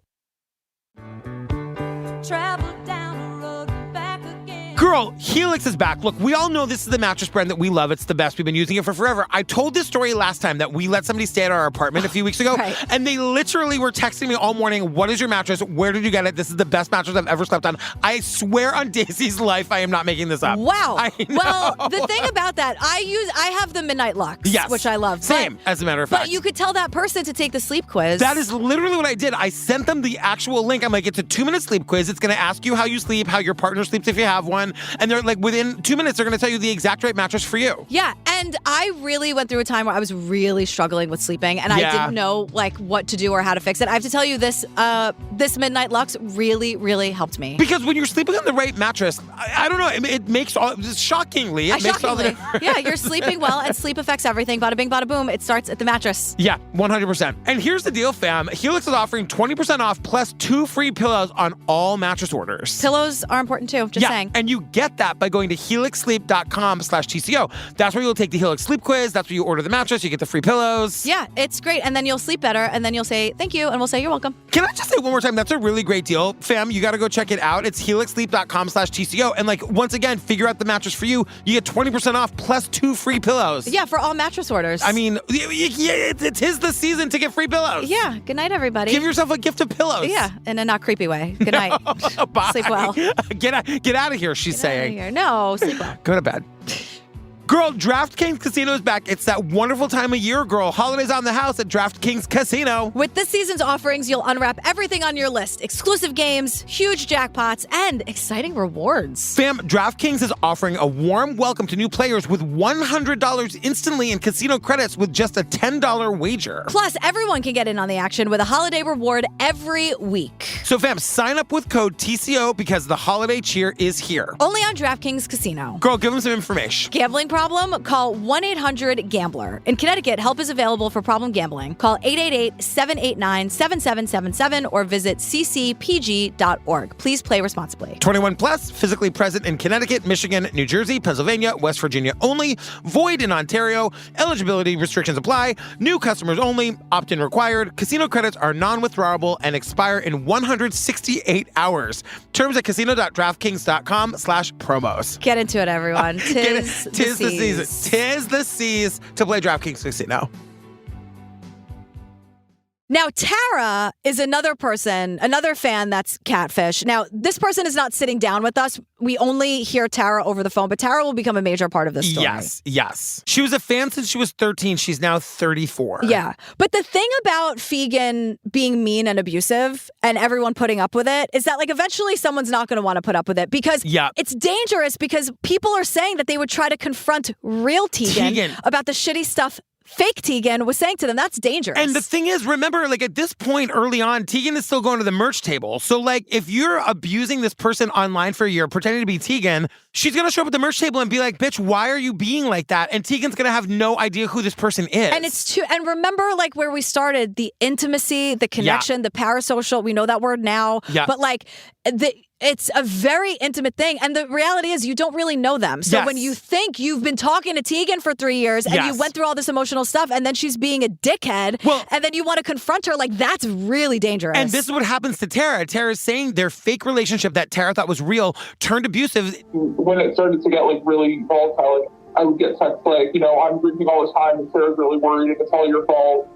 Travel down the road and back again. Girl, Helix is back. Look, we all know this is the mattress brand that we love. It's the best. We've been using it for forever. I told this story last time that we let somebody stay at our apartment a few weeks ago, and they literally were texting me all morning, what is your mattress? Where did you get it? This is the best mattress I've ever slept on. I swear on Daisy's life, I am not making this up. Wow. I know. Well, the thing about that, I have the Midnight Lux, which I love. Same, as a matter of fact. But you could tell that person to take the sleep quiz. That is literally what I did. I sent them the actual link. I'm like, it's a 2-minute sleep quiz. It's going to ask you how you sleep, how your partner sleeps if you have one. And they're like, within 2 minutes, they're going to tell you the exact right mattress for you. Yeah, and I really went through a time where I was really struggling with sleeping, and I didn't know like what to do or how to fix it. I have to tell you, this Midnight Lux really, really helped me. Because when you're sleeping on the right mattress, I don't know, it makes all, shockingly, it makes all the difference. Yeah, you're sleeping well, and sleep affects everything. Bada bing, bada boom. It starts at the mattress. Yeah, 100%. And here's the deal, fam. Helix is offering 20% off plus 2 free pillows on all mattress orders. Pillows are important too, just saying. And you get that by going to helixsleep.com/TCO. That's where you'll take the Helix sleep quiz. That's where you order the mattress. You get the free pillows. Yeah, it's great. And then you'll sleep better. And then you'll say, thank you. And we'll say, you're welcome. Can I just say one more time? That's a really great deal. Fam, you got to go check it out. It's helixsleep.com/TCO. And like, once again, figure out the mattress for you. You get 20% off plus 2 free pillows. Yeah, for all mattress orders. I mean, it is the season to get free pillows. Yeah. Good night, everybody. Give yourself a gift of pillows. Yeah, in a not creepy way. Good night. Bye. Sleep well. Get out of here, she's saying. Here. No, sleep well. Go to bed. Girl, DraftKings Casino is back. It's that wonderful time of year, girl. Holidays on the house at DraftKings Casino. With this season's offerings, you'll unwrap everything on your list. Exclusive games, huge jackpots, and exciting rewards. Fam, DraftKings is offering a warm welcome to new players with $100 instantly in casino credits with just a $10 wager. Plus, everyone can get in on the action with a holiday reward every week. So fam, sign up with code TCO because the holiday cheer is here. Only on DraftKings Casino. Girl, give them some information. Gambling problem? Call 1-800-GAMBLER. In Connecticut, help is available for problem gambling. Call 888-789-7777 or visit ccpg.org. Please play responsibly. 21 plus, physically present in Connecticut, Michigan, New Jersey, Pennsylvania, West Virginia only. Void in Ontario. Eligibility restrictions apply. New customers only. Opt-in required. Casino credits are non-withdrawable and expire in 168 hours. Terms at casino.draftkings.com/promos. Get into it, everyone. Tis the season. Tis the seas to play DraftKings Casino. Now, Tara is another person, another fan that's Catfish. Now, this person is not sitting down with us. We only hear Tara over the phone, but Tara will become a major part of this story. Yes. She was a fan since she was 13. She's now 34. Yeah. But the thing about Fegan being mean and abusive and everyone putting up with it is that, like, eventually someone's not going to want to put up with it because it's dangerous because people are saying that they would try to confront real Tegan about the shitty stuff fake Tegan was saying to them. That's dangerous. And the thing is, remember, like at this point early on, Tegan is still going to the merch table. So like if you're abusing this person online for a year, pretending to be Tegan, she's going to show up at the merch table and be like, bitch, why are you being like that? And Tegan's going to have no idea who this person is. And it's and remember like where we started, the intimacy, the connection, the parasocial, we know that word now. Yeah. But like it's a very intimate thing. And the reality is you don't really know them. So when you think you've been talking to Tegan for 3 years and you went through all this emotional stuff and then she's being a dickhead and then you want to confront her, like that's really dangerous. And this is what happens to Tara. Tara's saying their fake relationship that Tara thought was real turned abusive. When it started to get like really volatile, I would get texts like, I'm drinking all the time and Sarah's really worried and it's all your fault.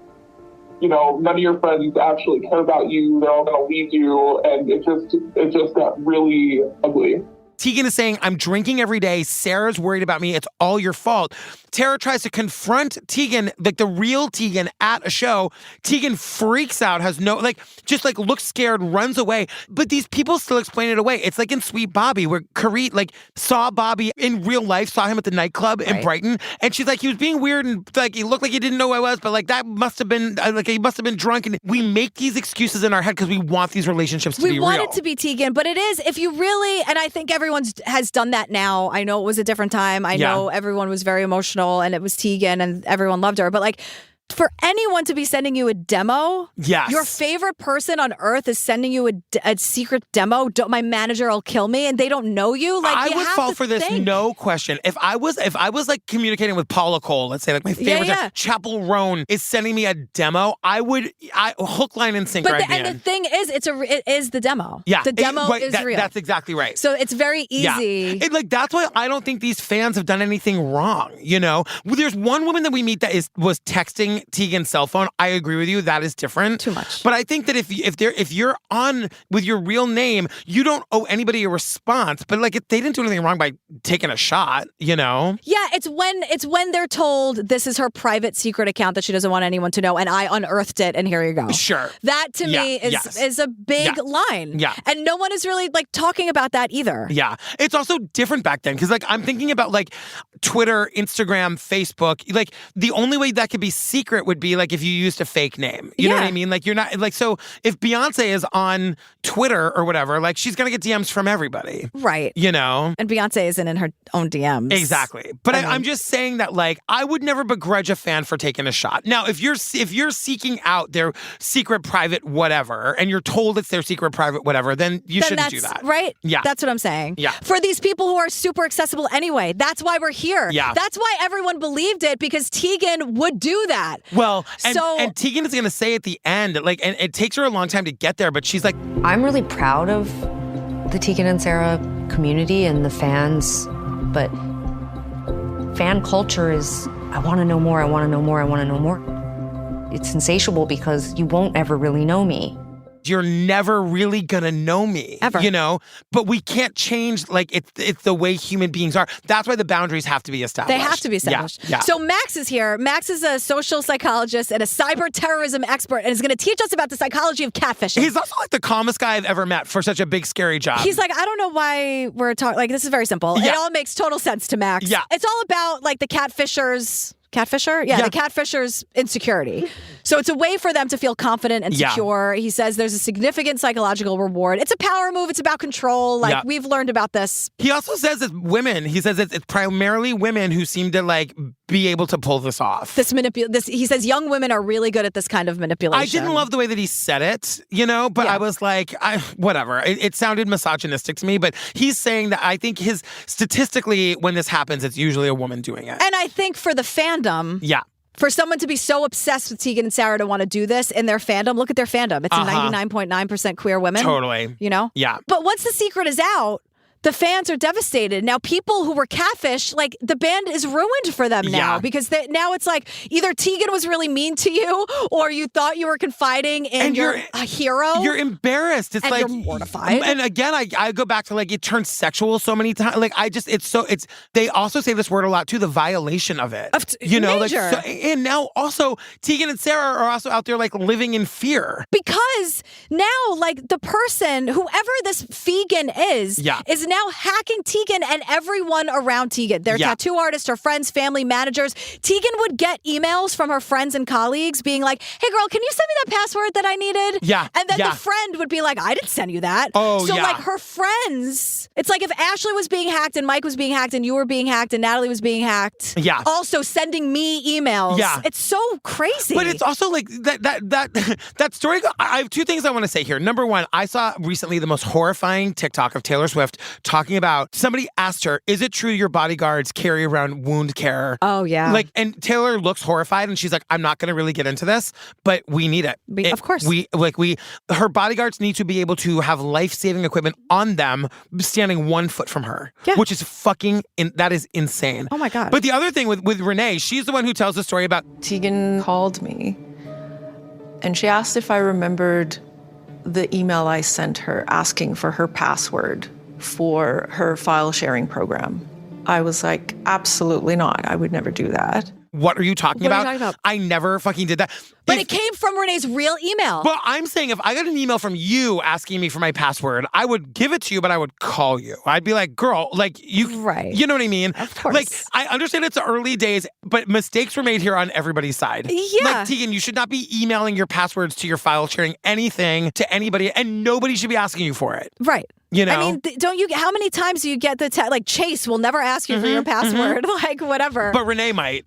None of your friends actually care about you. They're all going to leave you. And it just got really ugly. Tegan is saying, I'm drinking every day. Sarah's worried about me. It's all your fault. Tara tries to confront Tegan, like the real Tegan, at a show. Tegan freaks out, has no, just looks scared, runs away. But these people still explain it away. It's like in Sweet Bobby, where Karit, saw Bobby in real life, saw him at the nightclub in Brighton. And she's like, he was being weird and, he looked like he didn't know who I was. But, that must have been, he must have been drunk. And we make these excuses in our head because we want these relationships to be real. We want it to be Tegan. But it is, if you really, and I think everyone has done that now. I know it was a different time. I know everyone was very emotional and it was Tegan and everyone loved her. But for anyone to be sending you a demo, your favorite person on earth is sending you a secret demo. My manager will kill me, and they don't know you. I would fall for this, no question. If I was communicating with Paula Cole, let's say my favorite, Chapel Roan is sending me a demo, I hook, line, and sinker. And the thing is, it is the demo. Yeah, the demo is real. That's exactly right. So it's very easy. Yeah. That's why I don't think these fans have done anything wrong. There's one woman that we meet that was texting Tegan's cell phone. I agree with you. That is different. Too much. But I think that if you're on with your real name, you don't owe anybody a response. But if they didn't do anything wrong by taking a shot, Yeah, it's when they're told this is her private secret account that she doesn't want anyone to know, and I unearthed it, and here you go. Sure. That to me is a big line. Yeah. And no one is really talking about that either. Yeah. It's also different back then because I'm thinking about Twitter, Instagram, Facebook. The only way that could be secret would be if you used a fake name. You know what I mean? You're not so if Beyonce is on Twitter or whatever, she's gonna get DMs from everybody. Right. And Beyonce isn't in her own DMs. Exactly. But I'm just saying that I would never begrudge a fan for taking a shot. Now, if you're seeking out their secret private whatever and you're told it's their secret private whatever, then you shouldn't do that. Right? Yeah. That's what I'm saying. Yeah. For these people who are super accessible anyway, that's why we're here. Yeah. That's why everyone believed it, because Tegan would do that. Well, and Tegan is going to say at the end, and it takes her a long time to get there, but she's like, I'm really proud of the Tegan and Sarah community and the fans, but fan culture is, I want to know more, I want to know more, I want to know more. It's insatiable because you won't ever really know me. You're never really gonna know me, ever. But we can't change. It's the way human beings are. That's why the boundaries have to be established. They have to be established. Yeah. So Max is here. Max is a social psychologist and a cyber terrorism expert, and is going to teach us about the psychology of catfishing. He's also the calmest guy I've ever met for such a big scary job. He's I don't know why we're talking. This is very simple. Yeah. It all makes total sense to Max. Yeah. It's all about the catfisher's. Catfisher? Yeah, the catfisher's insecurity. So it's a way for them to feel confident and secure. He says there's a significant psychological reward. It's a power move. It's about control. We've learned about this. He also says that women, he says it's primarily women who seem to be able to pull this off. He says young women are really good at this kind of manipulation. I didn't love the way that he said it, but I was whatever. It sounded misogynistic to me, but he's saying that I think statistically, when this happens, it's usually a woman doing it. And I think for the fandom, for someone to be so obsessed with Tegan and Sarah to want to do this in their fandom, look at their fandom. It's 99.9% queer women. Totally. Yeah. But once the secret is out, the fans are devastated. Now, people who were catfish, the band is ruined for them now because now it's either Tegan was really mean to you or you thought you were confiding in a hero. You're embarrassed. It's you're mortified. And again, I go back to it turns sexual so many times. They also say this word a lot too, the violation of it. Major. And now also Tegan and Sarah are also out there living in fear. Because now the person, whoever this Fegan is now hacking Tegan and everyone around Tegan. Their tattoo artists, her friends, family, managers. Tegan would get emails from her friends and colleagues being like, hey girl, can you send me that password that I needed? Yeah. And then the friend would be like, I didn't send you that. Oh, so like her friends, it's like if Ashley was being hacked and Mike was being hacked and you were being hacked and Natalie was being hacked. Yeah. Also sending me emails. Yeah. It's so crazy. But it's also like that story. I have two things I want to say here. Number one, I saw recently the most horrifying TikTok of Taylor Swift talking about somebody asked her, is it true your bodyguards carry around wound care? Oh, yeah. Like, and Taylor looks horrified and she's like, I'm not going to really get into this, but we need it. Of course. Her bodyguards need to be able to have life-saving equipment on them standing 1 foot from her, which is that is insane. Oh my God. But the other thing with Renee, she's the one who tells the story about Tegan called me and she asked if I remembered the email I sent her asking for her password for her file sharing program. I was like, absolutely not. I would never do that. What are you talking about? What are you talking about? I never fucking did that. But it came from Renee's real email. Well, I'm saying if I got an email from you asking me for my password, I would give it to you, but I would call you. I'd be like, girl, like you, right. You know what I mean? Of course. Like, I understand it's early days, but mistakes were made here on everybody's side. Yeah. Like, Tegan, you should not be emailing your passwords to your file, sharing anything to anybody, and nobody should be asking you for it. Right. You know? I mean, how many times do you get like Chase will never ask you for your password, like whatever. But Renee might.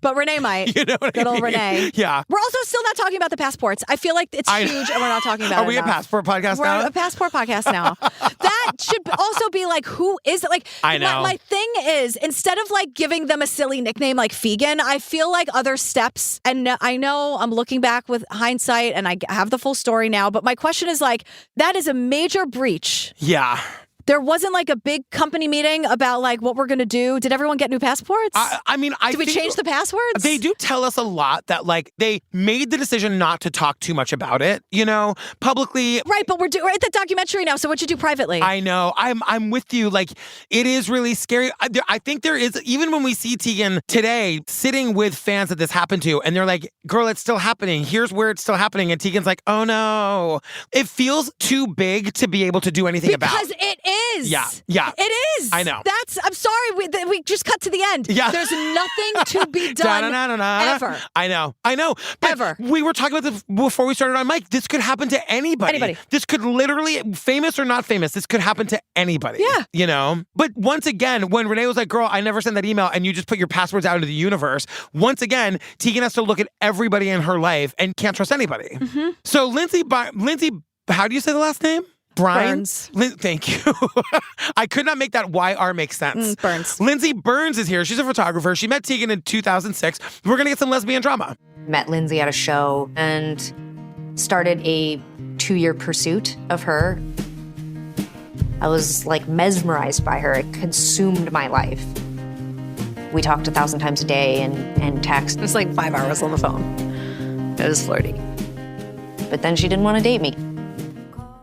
You know what Good old Renee. Yeah. We're also still not talking about the passports. I feel like it's huge and we're not talking about it Are we enough. a passport podcast now? We're a passport podcast now. That should also be like, who is it? Like, I know. My thing is, instead of like giving them a silly nickname like Fegan, I feel like other steps, and I know I'm looking back with hindsight and I have the full story now, but my question is like, that is a major breach. Yeah. There wasn't like a big company meeting about like what we're going to do. Did everyone get new passports? I mean, Did we change the passwords? They do tell us a lot that like they made the decision not to talk too much about it, you know, publicly. Right, but we're at the documentary now. So what'd you do privately? I know. I'm with you. Like, it is really scary. I think there is, even when we see Tegan today sitting with fans that this happened to, and they're like, girl, it's still happening. Here's where it's still happening. And Tegan's like, oh no. It feels too big to be able to do anything about. Because it is. Yeah. It is. I know. I'm sorry. We just cut to the end. Yeah. There's nothing to be done ever. I know. But ever. We were talking about this before we started on mic. This could happen to anybody. This could literally, famous or not famous, this could happen to anybody. Yeah. You know? But once again, when Renee was like, girl, I never sent that email, and you just put your passwords out into the universe, once again, Tegan has to look at everybody in her life and can't trust anybody. Mm-hmm. So Lindsay, how do you say the last name? Burns. Thank you. I could not make that YR make sense. Burns. Lindsay Burns is here. She's a photographer. She met Tegan in 2006. We're going to get some lesbian drama. Met Lindsay at a show and started a 2-year pursuit of her. I was like mesmerized by her. It consumed my life. We talked 1,000 times a day and text. It was like 5 hours on the phone. It was flirty. But then she didn't want to date me.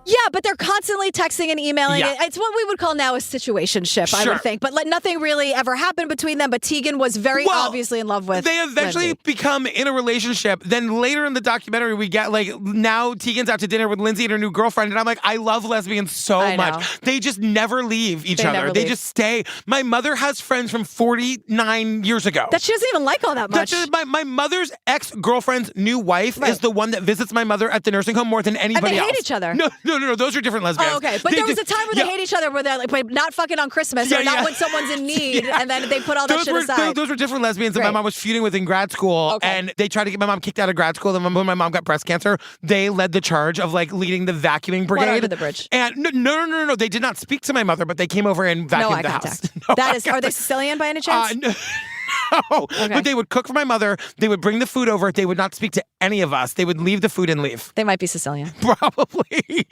Yeah, but they're constantly texting and emailing. Yeah. It's what we would call now a situationship, I Sure. would think. But like nothing really ever happened between them. But Tegan was very obviously in love with They eventually Lindsay. become in a relationship. Then later in the documentary, we get like, now Tegan's out to dinner with Lindsay and her new girlfriend. And I'm like, I love lesbians so I know. much. They just never leave each They other. never They leave. just stay. My mother has friends from 49 years ago. That she doesn't even like all that much. My mother's ex-girlfriend's new wife is the one that visits my mother at the nursing home more than anybody and they else. hate each other. No. Those are different lesbians. Oh, okay. But there was a time where they hate each other where they're like, not fucking on Christmas or not when someone's in need. And then they put all that shit aside. Those were different lesbians that my mom was feuding with in grad school. Okay. And they tried to get my mom kicked out of grad school. Then when my mom got breast cancer, they led the charge of like leading the vacuuming brigade. under the bridge. And no. They did not speak to my mother, but they came over and vacuumed No eye the contact. house. Are they Sicilian by any chance? No. But they would cook for my mother. They would bring the food over. They would not speak to any of us. They would leave the food and leave. They might be Sicilian. Probably.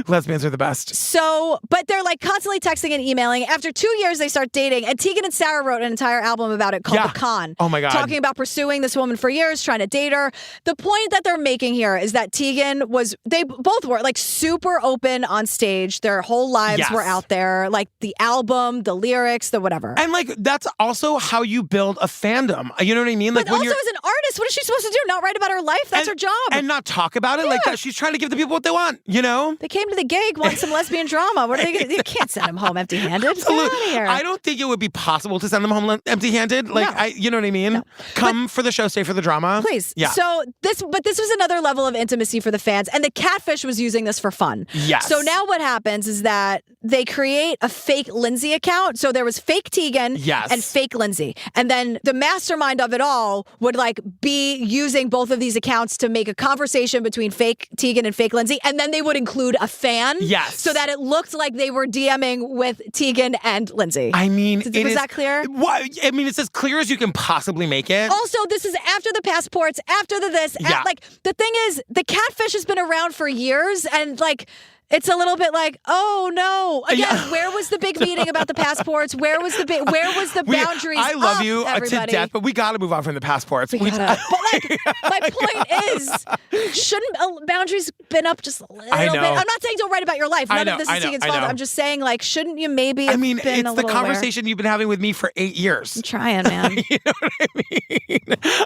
Lesbians are the best. So, but they're like constantly texting and emailing. After 2 years, they start dating. And Tegan and Sarah wrote an entire album about it called The Con. Oh my God. Talking about pursuing this woman for years, trying to date her. The point that they're making here is that Tegan they both were like super open on stage. Their whole lives were out there. Like the album, the lyrics, the whatever. And like, that's also how you build a fandom. You know what I mean? Like but also as an artist, this. What is she supposed to do? Not write about her life? That's her job. And not talk about it like that. She's trying to give the people what they want, you know? They came to the gig, want some lesbian drama. What are they going to do? You can't send them home empty-handed. Get out of here. I don't think it would be possible to send them home empty-handed. Like, you know what I mean? No. Come for the show, stay for the drama. Please. Yeah. So this was another level of intimacy for the fans, and the Catfish was using this for fun. Yes. So now what happens is that they create a fake Lindsay account. So there was fake Tegan and fake Lindsay. And then the mastermind of it all would like be using both of these accounts to make a conversation between fake Tegan and fake Lindsay. And then they would include a fan. Yes. So that it looked like they were DMing with Tegan and Lindsay. I mean, was that clear? I mean, it's as clear as you can possibly make it. Also, this is after the passports, after the this. Like, the thing is, the Catfish has been around for years, and like, it's a little bit like, oh no! Again, where was the big meeting about the passports? Where was the boundaries? I love you everybody? to death, but we got to move on from the passports. But like, my point is, shouldn't boundaries been up just a little bit? I'm not saying don't write about your life. None of this is Tegan's fault. I'm just saying, like, shouldn't you maybe? I mean, been it's the conversation you've been having with me for 8 years. I'm trying, man. You know what I mean?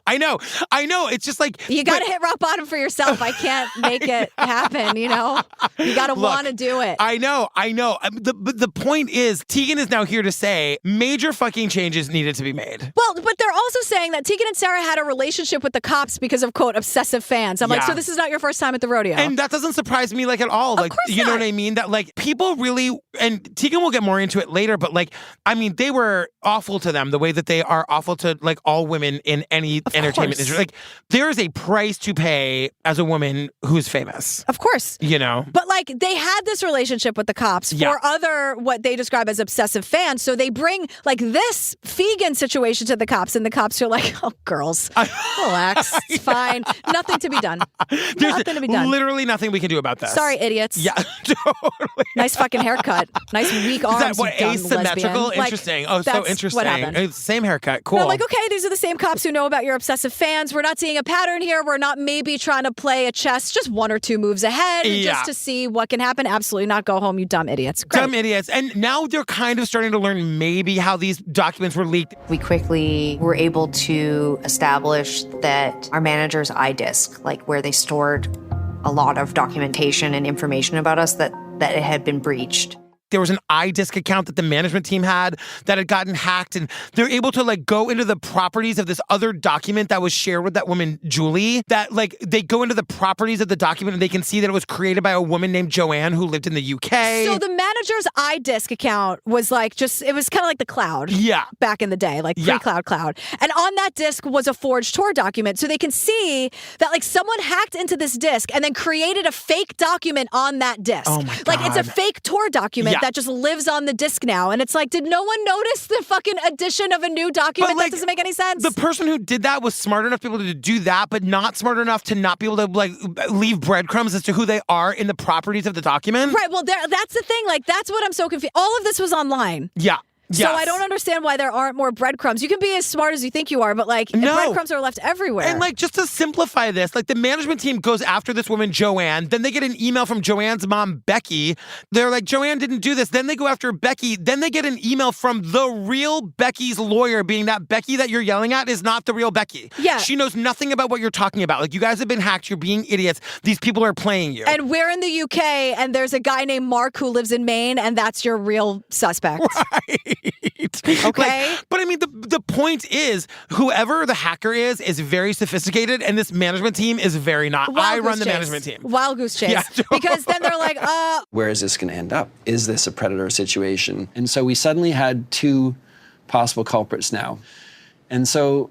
I know. It's just like you got to hit rock bottom for yourself. I can't make it happen. You know, you got to want to do it. I know. The point is, Tegan is now here to say major fucking changes needed to be made. Well, but they're also saying that Tegan and Sarah had a relationship with the cops because of, quote, obsessive fans. I'm like, so this is not your first time at the rodeo. And that doesn't surprise me, like, at all. Like, you know what I mean? That, like, people really, and Tegan will get more into it later, but, like, I mean, they were awful to them the way that they are awful to, like, all women in any entertainment industry. Like, there is a price to pay as a woman who's famous. Of course. You know? But, like, they had this relationship with the cops for other, what they describe as obsessive fans. So they bring, like, this Fegan situation to the cops, and the cops are like, oh, girls, relax. It's fine. Nothing to be done. There's nothing to be done. Literally nothing we can do about this. Sorry, idiots. Yeah, totally. Nice fucking haircut. Nice weak arms. Is that what, asymmetrical? Interesting. Like, so interesting. What happened. It's the same haircut. Cool. And I'm like, okay, these are the same cops who know about your obsessive fans. We're not seeing a pattern here. We're not maybe trying to play a chess just one or two moves ahead just to see what can happen. Absolutely not. Go home, you dumb idiots. Great. Dumb idiots. And now they're kind of starting to learn maybe how these documents were leaked. We quickly were able to establish that our manager's iDisk, like where they stored a lot of documentation and information about us, that it had been breached. There was an iDisk account that the management team had that had gotten hacked, and they're able to like go into the properties of this other document that was shared with that woman, Julie, that like they go into the properties of the document and they can see that it was created by a woman named Joanne who lived in the UK. So the manager's iDisk account was like it was kind of like the cloud. Yeah. Back in the day, like pre-cloud cloud. And on that disk was a forged tour document. So they can see that like someone hacked into this disk and then created a fake document on that disk. Oh my God. Like it's a fake tour document that just lives on the disk now. And it's like, did no one notice the fucking addition of a new document? That doesn't make any sense. The person who did that was smart enough to be able to do that, but not smart enough to not be able to like leave breadcrumbs as to who they are in the properties of the document. Right. Well, that's the thing. Like, that's what I'm so confused. All of this was online. Yeah. So I don't understand why there aren't more breadcrumbs. You can be as smart as you think you are, but like breadcrumbs are left everywhere. And like just to simplify this, like the management team goes after this woman, Joanne. Then they get an email from Joanne's mom, Becky. They're like, Joanne didn't do this. Then they go after Becky. Then they get an email from the real Becky's lawyer, being that Becky that you're yelling at is not the real Becky. Yeah. She knows nothing about what you're talking about. Like, you guys have been hacked. You're being idiots. These people are playing you. And we're in the UK, and there's a guy named Mark who lives in Maine, and that's your real suspect. Right. Okay. Like, but I mean, the point is, whoever the hacker is very sophisticated, and this management team is very not. I run the management team. Wild goose chase. Yeah, totally. Because then they're like, Where is this going to end up? Is this a predator situation? And so we suddenly had two possible culprits now. And so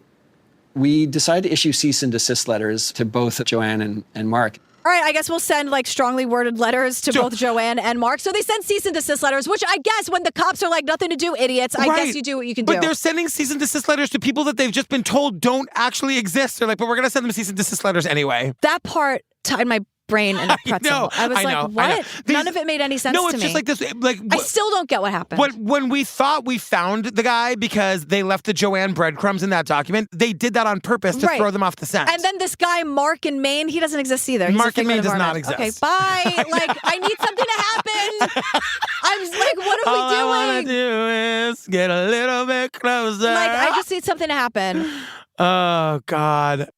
we decided to issue cease and desist letters to both Joanne and Mark. all right, I guess we'll send like strongly worded letters to both Joanne and Mark. So they send cease and desist letters, which I guess when the cops are like, nothing to do, idiots, I guess you do what you can do. But they're sending cease and desist letters to people that they've just been told don't actually exist. They're like, but we're going to send them cease and desist letters anyway. That part tied my brain in a pretzel. I was like, what? None of it made any sense to me. No, it's just like this. Like, I still don't get what happened. When we thought we found the guy because they left the Joanne breadcrumbs in that document, they did that on purpose to throw them off the scent. And then this guy, Mark in Maine, he doesn't exist either. He's Mark in Maine does not exist. Okay, bye. Like, I need something to happen. I'm like, what are we doing? All I want to do is get a little bit closer. Like, I just need something to happen. Oh, God.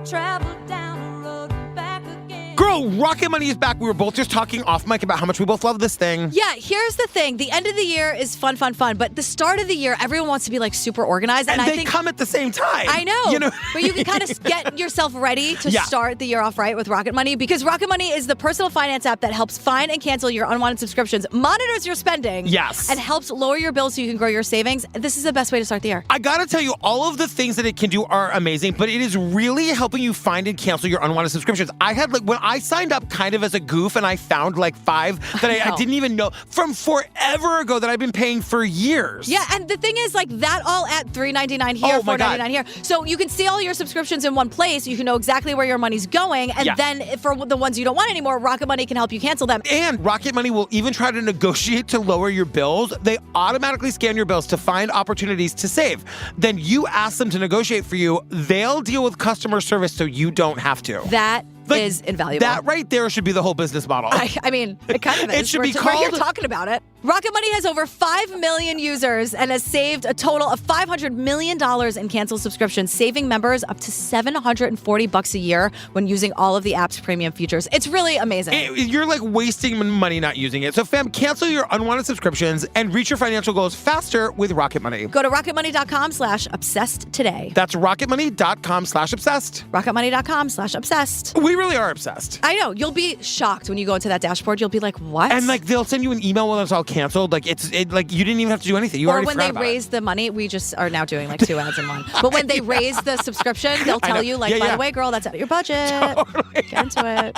Travel down the road and back again. Girl, Rocket Money is back. We were both just talking off mic about how much we both love this thing. Yeah, here's the thing. The end of the year is fun. But the start of the year, everyone wants to be like super organized. And I they think come at the same time. I know. You know? But you can kind of get yourself ready to Yeah. start the year off right with Rocket Money, because Rocket Money is the personal finance app that helps find and cancel your unwanted subscriptions, monitors your spending, Yes. and helps lower your bills so you can grow your savings. This is the best way to start the year. I gotta tell you, all of the things that it can do are amazing, but it is really helping you find and cancel your unwanted subscriptions. I had when I signed up kind of as a goof, and I found 5 that I didn't even know from forever ago that I've been paying for years. Yeah, and the thing is, that all at $3.99 here, Oh my God. $4.99 here. So you can see all your subscriptions in one place. You can know exactly where your money's going, and then for the ones you don't want anymore, Rocket Money can help you cancel them. And Rocket Money will even try to negotiate to lower your bills. They automatically scan your bills to find opportunities to save. Then you ask them to negotiate for you. They'll deal with customer service so you don't have to. That is invaluable. That right there should be the whole business model. I mean, it kind of is. It should We're be called... We're here talking about it. Rocket Money has over 5 million users and has saved a total of $500 million in canceled subscriptions, saving members up to $740 a year when using all of the app's premium features. It's really amazing. You're wasting money not using it. So fam, cancel your unwanted subscriptions and reach your financial goals faster with Rocket Money. Go to rocketmoney.com/obsessed today. That's rocketmoney.com/obsessed. rocketmoney.com/obsessed. We really are obsessed. I know. You'll be shocked when you go into that dashboard. You'll be like, what? And they'll send you an email when it's all canceled. You didn't even have to do anything. You or already when forgot they about raise the money, we just are now doing 2 ads in one. But when they raise the subscription, they'll tell you by the way, girl, that's out of your budget. Totally. Get into it.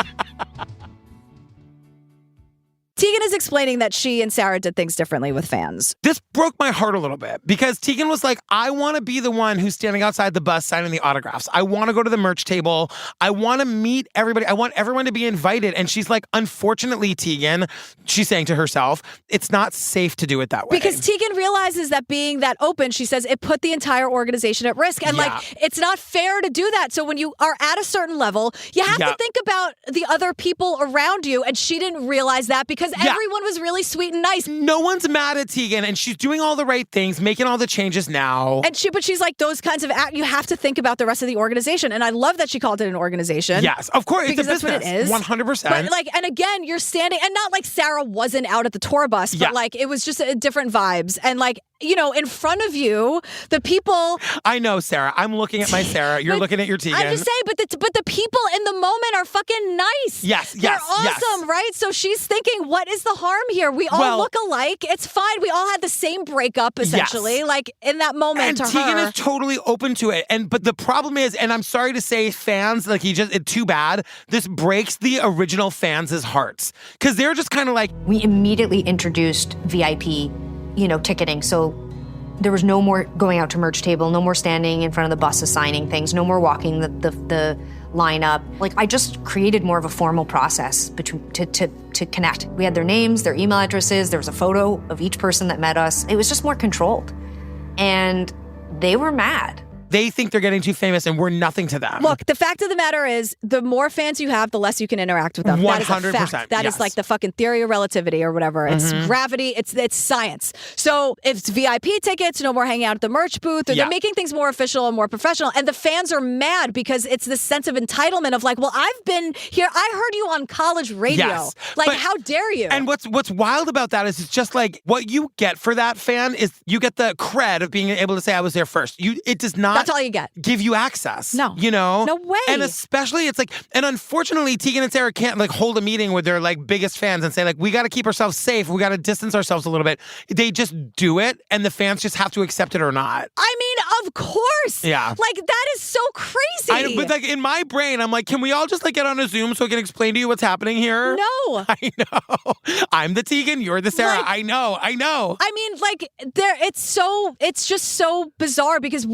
Tegan is explaining that she and Sarah did things differently with fans. This broke my heart a little bit because Tegan was like, I want to be the one who's standing outside the bus signing the autographs. I want to go to the merch table. I want to meet everybody. I want everyone to be invited. And she's like, unfortunately, Tegan, she's saying to herself, it's not safe to do it that way. Because Tegan realizes that being that open, she says, it put the entire organization at risk. And it's not fair to do that. So when you are at a certain level, you have to think about the other people around you. And she didn't realize that because everyone was really sweet and nice. No one's mad at Tegan, and she's doing all the right things, making all the changes now. But she's like, those kinds of you have to think about the rest of the organization. And I love that she called it an organization. Yes, of course, because it's a business. That's what it is. 100%. But and again, you're standing, and not like Sarah wasn't out at the tour bus, but it was just different vibes. And in front of you, the people. I know, Sarah. I'm looking at my Sarah. You're looking at your Tegan. I'm just saying, but the people in the moment are fucking nice. Yes, They're awesome, right? So she's thinking, what is the harm here? We all look alike. It's fine. We all had the same breakup, essentially. In that moment, and Tegan is totally open to it. But the problem is, and I'm sorry to say, fans, too bad. This breaks the original fans' hearts because they're just kind of like. We immediately introduced VIP, ticketing. So there was no more going out to merch table, no more standing in front of the buses signing things, no more walking the lineup. I just created more of a formal process to connect. We had their names, their email addresses, there was a photo of each person that met us. It was just more controlled. And they were mad. They think they're getting too famous and we're nothing to them. Look, the fact of the matter is, the more fans you have, the less you can interact with them. 100%. That is a fact. That is like the fucking theory of relativity or whatever. It's gravity. It's science. So if it's VIP tickets, no more hanging out at the merch booth, or they're making things more official and more professional. And the fans are mad because it's this sense of entitlement of I've been here. I heard you on college radio. Yes, how dare you? And what's wild about that is it's just what you get for that fan is you get the cred of being able to say I was there first. It does not. That's all you get. Give you access. No. No way. And especially and unfortunately Tegan and Sarah can't hold a meeting with their biggest fans and say we got to keep ourselves safe. We got to distance ourselves a little bit. They just do it and the fans just have to accept it or not. I mean, of course. Yeah. That is so crazy. But in my brain, I'm can we all just get on a Zoom so I can explain to you what's happening here? No. I know. I'm the Tegan, you're the Sarah. I know. I mean, it's just so bizarre because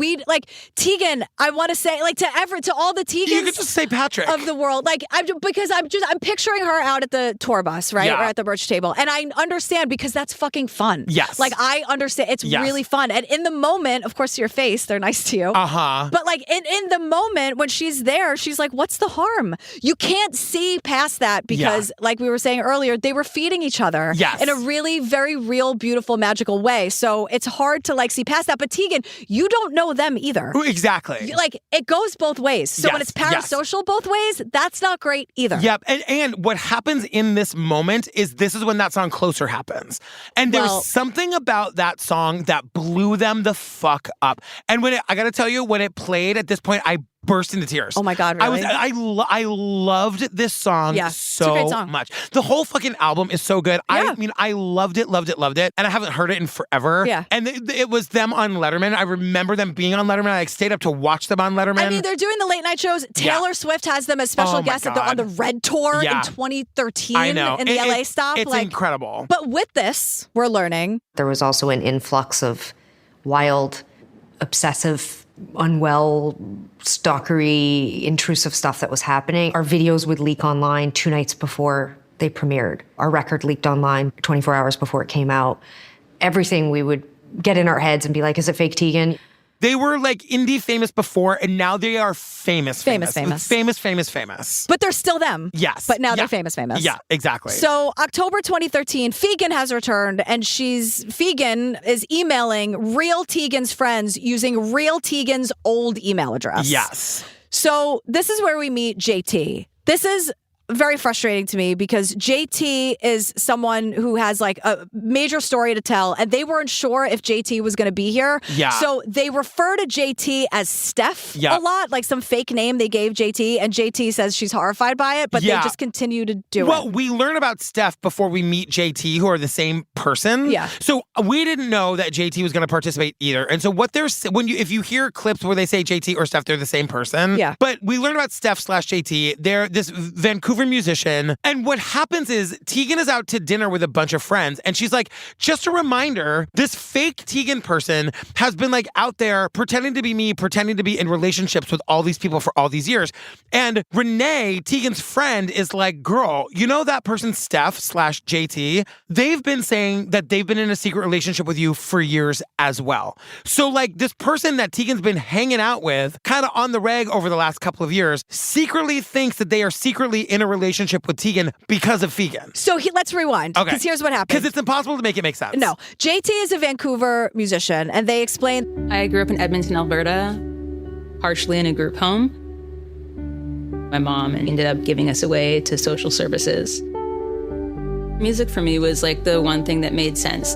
Tegan, I want to say, to all the Tegans. You could just say Patrick. Of the world. I'm picturing her out at the tour bus, right? Yeah. Or at the merch table. And I understand because that's fucking fun. Yes. I understand. It's really fun. And in the moment, of course, to your face, nice. They're nice to you. Uh-huh. But like in the moment when she's there, she's like, what's the harm? You can't see past that because like we were saying earlier, they were feeding each other in a really very real, beautiful, magical way. So it's hard to like see past that. But Tegan, you don't know them either. Exactly. Like it goes both ways. So when it's parasocial both ways, that's not great either. Yep. And what happens in this moment is this is when that song Closer happens. And there's something about that song that blew them the fuck up. And when I got to tell you, when it played at this point, I burst into tears. Oh my God, really? I loved this song so it's a great song. much. The whole fucking album is so good. I mean, I loved it. And I haven't heard it in forever. Yeah. And it was them on Letterman. I remember them being on Letterman. I like, stayed up to watch them on Letterman. I mean, they're doing the late night shows. Taylor Swift has them as special guests on the Red Tour in 2013 I know. in the LA stop. It's incredible. But with this, we're learning. There was also an influx of wild, obsessive, unwell, stalkery, intrusive stuff that was happening. Our videos would leak online 2 nights before they premiered. Our record leaked online 24 hours before it came out. Everything we would get in our heads and be like, is it fake Tegan? They were like indie famous before, and now they are famous. Famous. Famous. But they're still them. Yes. But now they're famous. Yeah, exactly. So October 2013, Fegan has returned, and Fegan is emailing real Tegan's friends using real Tegan's old email address. Yes. So this is where we meet JT. This is very frustrating to me because JT is someone who has like a major story to tell, and they weren't sure if JT was going to be here. Yeah. So they refer to JT as Steph a lot, like some fake name they gave JT, and JT says she's horrified by it, but they just continue to do it. Well, we learn about Steph before we meet JT, who are the same person. Yeah. So we didn't know that JT was going to participate either. And so if you hear clips where they say JT or Steph, they're the same person. Yeah. But we learned about Steph/JT. They're this Vancouver musician. And what happens is Tegan is out to dinner with a bunch of friends, and she's like, just a reminder, this fake Tegan person has been like out there pretending to be me, pretending to be in relationships with all these people for all these years. And Renee, Tegan's friend, is like, girl, you know that person Steph/JT? They've been saying that they've been in a secret relationship with you for years as well. So like this person that Tegan's been hanging out with kind of on the reg over the last couple of years secretly thinks that they are secretly in a relationship with Tegan because of Fegan. So let's rewind. Okay. Because here's what happened. Because it's impossible to make it make sense. No. JT is a Vancouver musician, and they explain. I grew up in Edmonton, Alberta, partially in a group home. My mom ended up giving us away to social services. Music for me was like the one thing that made sense.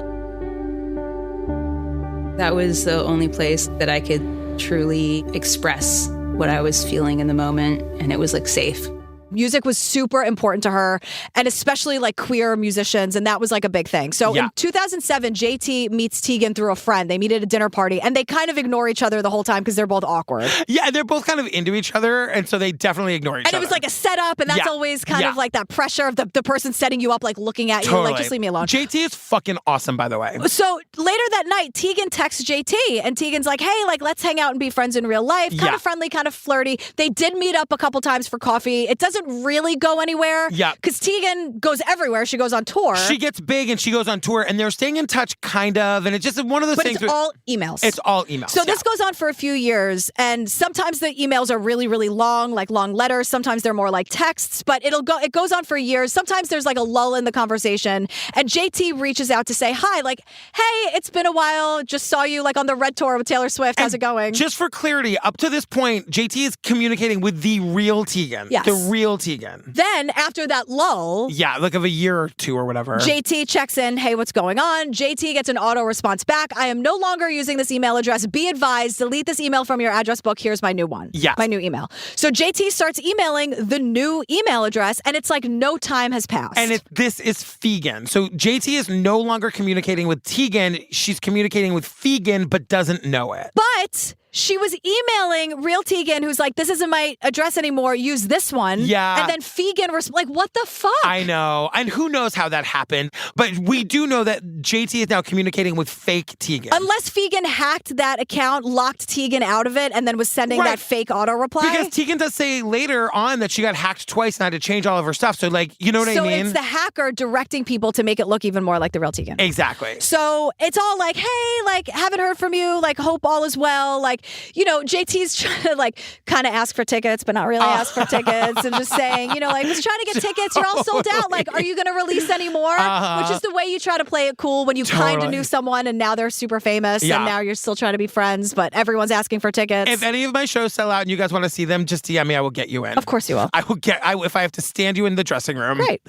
That was the only place that I could truly express what I was feeling in the moment, and it was like safe. Music was super important to her, and especially like queer musicians, and that was like a big thing. So in 2007, JT meets Tegan through a friend. They meet at a dinner party, and they kind of ignore each other the whole time because they're both awkward. Yeah, they're both kind of into each other, and so they definitely ignore each other. And it was like a setup, and that's always kind of like that pressure of the person setting you up, like looking at you, like just leave me alone. JT is fucking awesome, by the way. So later that night, Tegan texts JT, and Tegan's like, hey, like let's hang out and be friends in real life. Kind of friendly, kind of flirty. They did meet up a couple times for coffee. It doesn't really go anywhere. Yeah. Because Tegan goes everywhere. She goes on tour. She gets big and she goes on tour, and they're staying in touch, kind of. And it's just one of those things. But it's all emails. It's all emails. So this goes on for a few years, and sometimes the emails are really, really long, like long letters. Sometimes they're more like texts, but it goes on for years. Sometimes there's like a lull in the conversation, and JT reaches out to say hi, like, hey, it's been a while. Just saw you like on the Red Tour with Taylor Swift. How's it going? Just for clarity, up to this point, JT is communicating with the real Tegan. Yes. The real Tegan. Then after that lull, like of a year or two or whatever, JT checks in, hey, what's going on? JT gets an auto response back. I am no longer using this email address. Be advised, delete this email from your address book. Here's my new one. Yeah. My new email. So JT starts emailing the new email address, and it's like no time has passed. And this is Fegan. So JT is no longer communicating with Tegan. She's communicating with Fegan, but doesn't know it. But she was emailing real Tegan, who's like, this isn't my address anymore. Use this one. Yeah. And then Fegan was like, what the fuck? I know. And who knows how that happened. But we do know that JT is now communicating with fake Tegan. Unless Fegan hacked that account, locked Tegan out of it, and then was sending that fake auto reply. Because Tegan does say later on that she got hacked twice and had to change all of her stuff. So, like, you know what I mean? So it's the hacker directing people to make it look even more like the real Tegan. Exactly. So it's all like, hey, like, haven't heard from you. Like, hope all is well. Like, you know, JT's trying to, like, kind of ask for tickets, but not really ask for tickets. And just saying, you know, like, just trying to get tickets. You're all sold out. Like, are you going to release any more? Which is the way you try to play it cool when you kind of knew someone and now they're super famous and now you're still trying to be friends, but everyone's asking for tickets. If any of my shows sell out and you guys want to see them, just DM me. I will get you in. Of course you will. I will get, if I have to stand you in the dressing room. Great.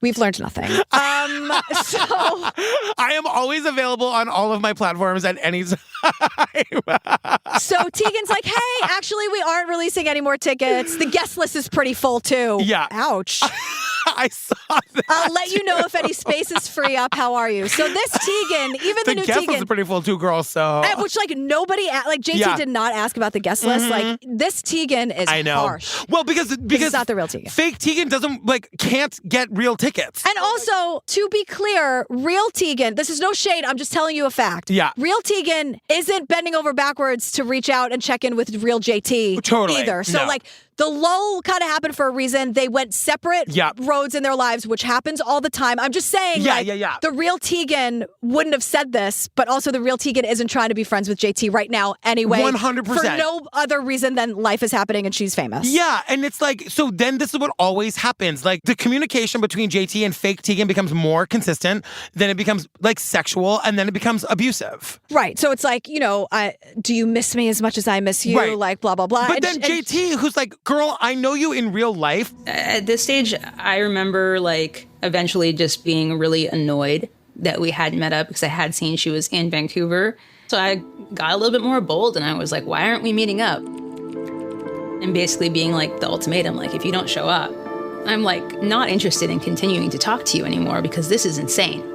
We've learned nothing. So I am always available on all of my platforms at any time. So Tegan's like, hey, actually, we aren't releasing any more tickets. The guest list is pretty full, too. Yeah. Ouch. I saw that. I'll let you know if any space is free up. How are you? So this Tegan, even the new guest Tegan. list is pretty full, too, girl. So. Which, like, nobody, like, JT did not ask about the guest list. Like, this Tegan is harsh. Well, because it's not the real Tegan. Fake Tegan can't get real tickets. And also, to be clear, real Tegan, this is no shade, I'm just telling you a fact. Yeah. Real Tegan isn't bending over backwards to reach out and check in with real JT either. So, like, the lull kind of happened for a reason. They went separate roads in their lives, which happens all the time. I'm just saying, the real Tegan wouldn't have said this, but also the real Tegan isn't trying to be friends with JT right now anyway. 100%. For no other reason than life is happening and she's famous. Yeah, and it's like, so then this is what always happens. Like, the communication between JT and fake Tegan becomes more consistent, then it becomes, like, sexual, and then it becomes abusive. Right. So it's like, you know, do you miss me as much as I miss you? Right. Like, blah, blah, blah. But then JT, who's like, girl, I know you in real life. At this stage, I remember, like, eventually just being really annoyed that we hadn't met up because I had seen she was in Vancouver. So I got a little bit more bold and I was like, why aren't we meeting up? And basically being like the ultimatum, like, if you don't show up, I'm like not interested in continuing to talk to you anymore because this is insane.